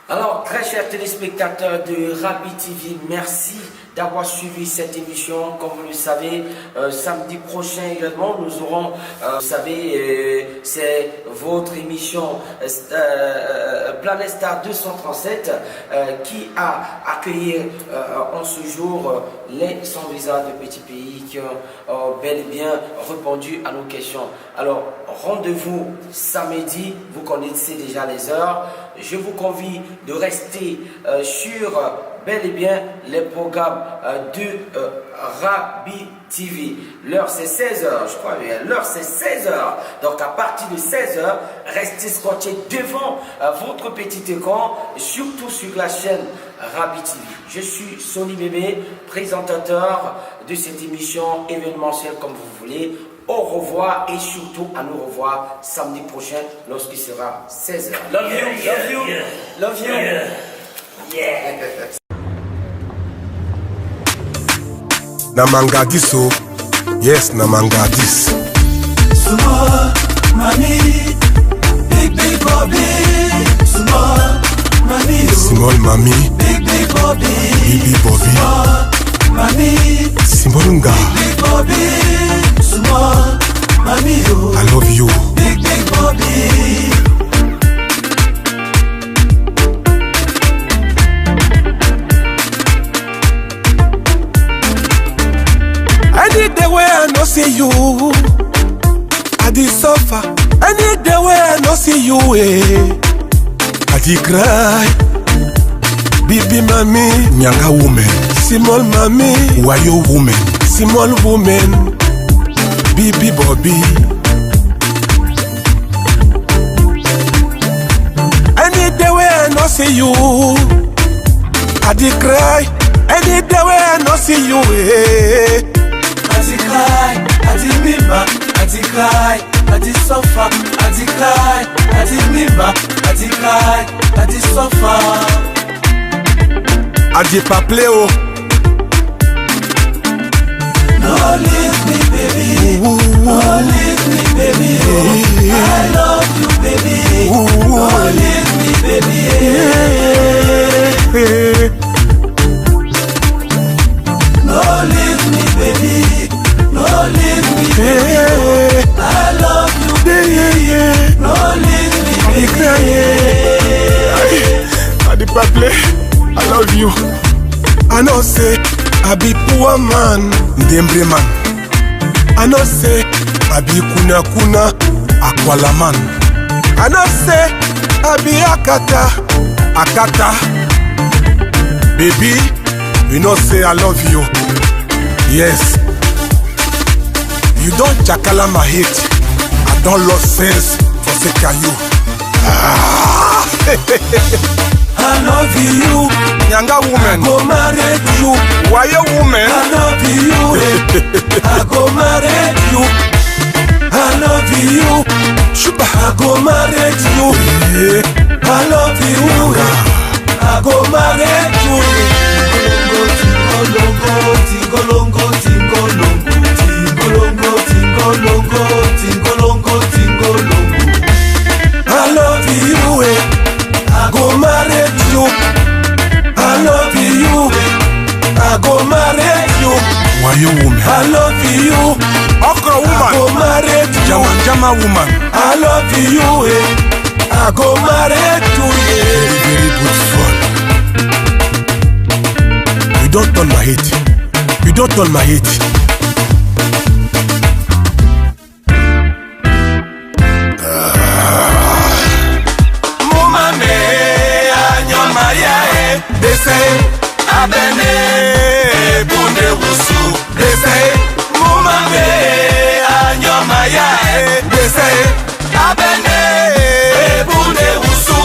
Alors, très chers téléspectateurs de Rabi TV, merci d'avoir suivi cette émission. Comme vous le savez, samedi prochain également, nous aurons, vous savez, c'est votre émission Planète Star 237 qui a accueilli en ce jour les sans-visa de petits pays qui ont bel et bien répondu à nos questions. Alors, rendez-vous samedi, vous connaissez déjà les heures. Je vous convie de rester sur bel et bien les programmes de Rabi TV. L'heure c'est 16h, je crois bien. L'heure c'est 16h. Donc à partir de 16h, restez scotchés devant votre petit écran, surtout sur la chaîne Rabi TV. Je suis Sony Bébé, présentateur de cette émission événementielle comme vous voulez. Au revoir et surtout à nous revoir samedi prochain lorsqu'il sera 16h. Love you, love you, love you. Yeah. Namangadiso, yes, Namangadis. Small mommy, big Bobby. Small mommy, small mommy, big Bobby. Big Bobby, small mommy, Simolunga, big Bobby. Small mommy, I love you, big Bobby. Any day where I no see you, I dey suffer. Any day where I no see you, I dey cry. Baby mommy, nyanga woman. Small mommy, wayo woman. Small woman, baby Bobby. Any day where I no see you, I dey cry. Any day where I no see you, I dey cry, I dey mimba, I dey cry, I dey suffer, I dey cry, I dey mimba, I dey cry, I dey suffer. I dey play oh. No leave me, baby. No leave me, baby. I love you, baby. No leave me, baby. No leave me, baby. No leave me, baby. I love you, baby. No leave me, baby. I dey play. I love you. I know say I be poor man, Dembre man. I know say I be kuna Akwala man. I know say I be Akata. Baby, you know say I love you. Yes. You don't chakala my hate. I don't lose sense for sake of you. I love you, Nyanga woman. I go marry you. Why you woman? I love you, I go marry you. I love you, I go marry you. I love you, I go marry you. Tingolongo, tingolongo, tingolongo, tingolongo, tingolongo, tingolongo. I love you, I go marry you. I love you, I go marry you. Why you woman? I love you, Okra woman. I go marry you. Jama woman. I love you, I go marry you. Very good fun. You don't turn my hate. You don't turn my hate. They say, Abene, Bunde Wusu. They say, Mumame, Anyomaya. They say, Abene, Bunde Wusu.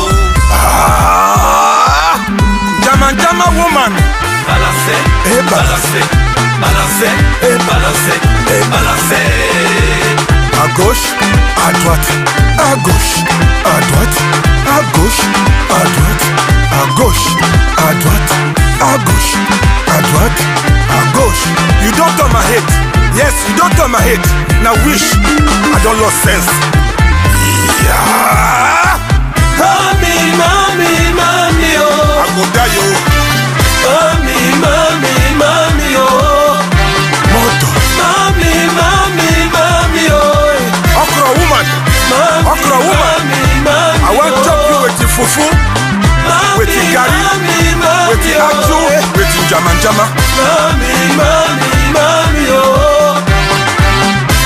Jama woman. Balance, balance, balance, balance, balance. À gauche, à droite, à gauche, à droite, à gauche, à droite, à gauche, à droite, à gauche, à droite, à gauche. You don't turn my head. Yes, you don't turn my head. Now wish I don't lose sense. Yeah. Mommy, mommy, mommy, oh. I go die, oh. Mommy, mommy, mommy. njama njama Mami, mami, mami, oh.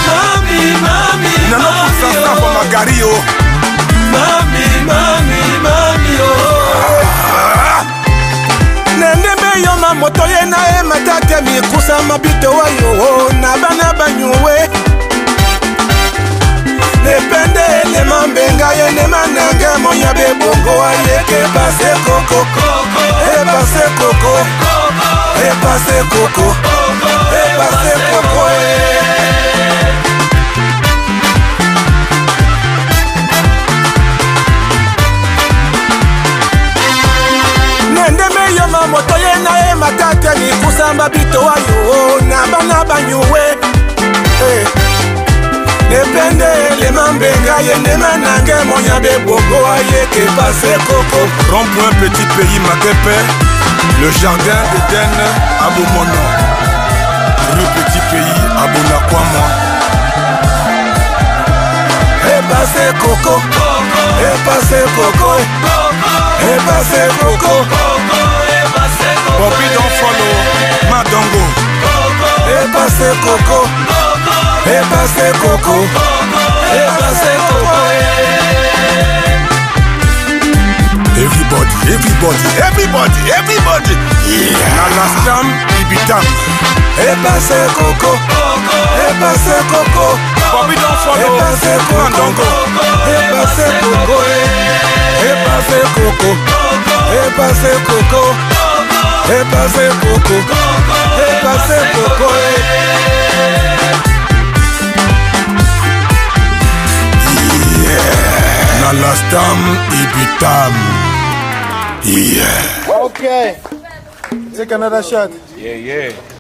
Mami, mami, nano kusasa kwa magari yo mami, mami, mami, oh. Nendeme yo mamoto ye na e matate mikusa mabito wa yo na bana banyuwe Nepende le mambenga ye ne manange moya bebongo ayeke pase koko e pase koko e pase koko e pase koko Nendeme yo mamoto ye na e matate mikusa mabito wa yo na bana banyuwe Nepende le mambenga ye ne manange moya bebongo ayeke pase koko Rond-point petit pays Makepe le jardin d'Éden à Bomono le petit pays à Bonakwama E pase koko E pase koko E pase koko Bobby don't follow Madongo E pase koko E pase koko E pase koko Everybody, everybody, everybody, everybody yeah. Na last time, Ibitam E pase koko E pase koko Bobby don't follow Madongo E pase koko E pase koko E pase koko E pase koko E pase koko Na last time, Ibitam yeah. Okay, take another shot. Yeah, yeah.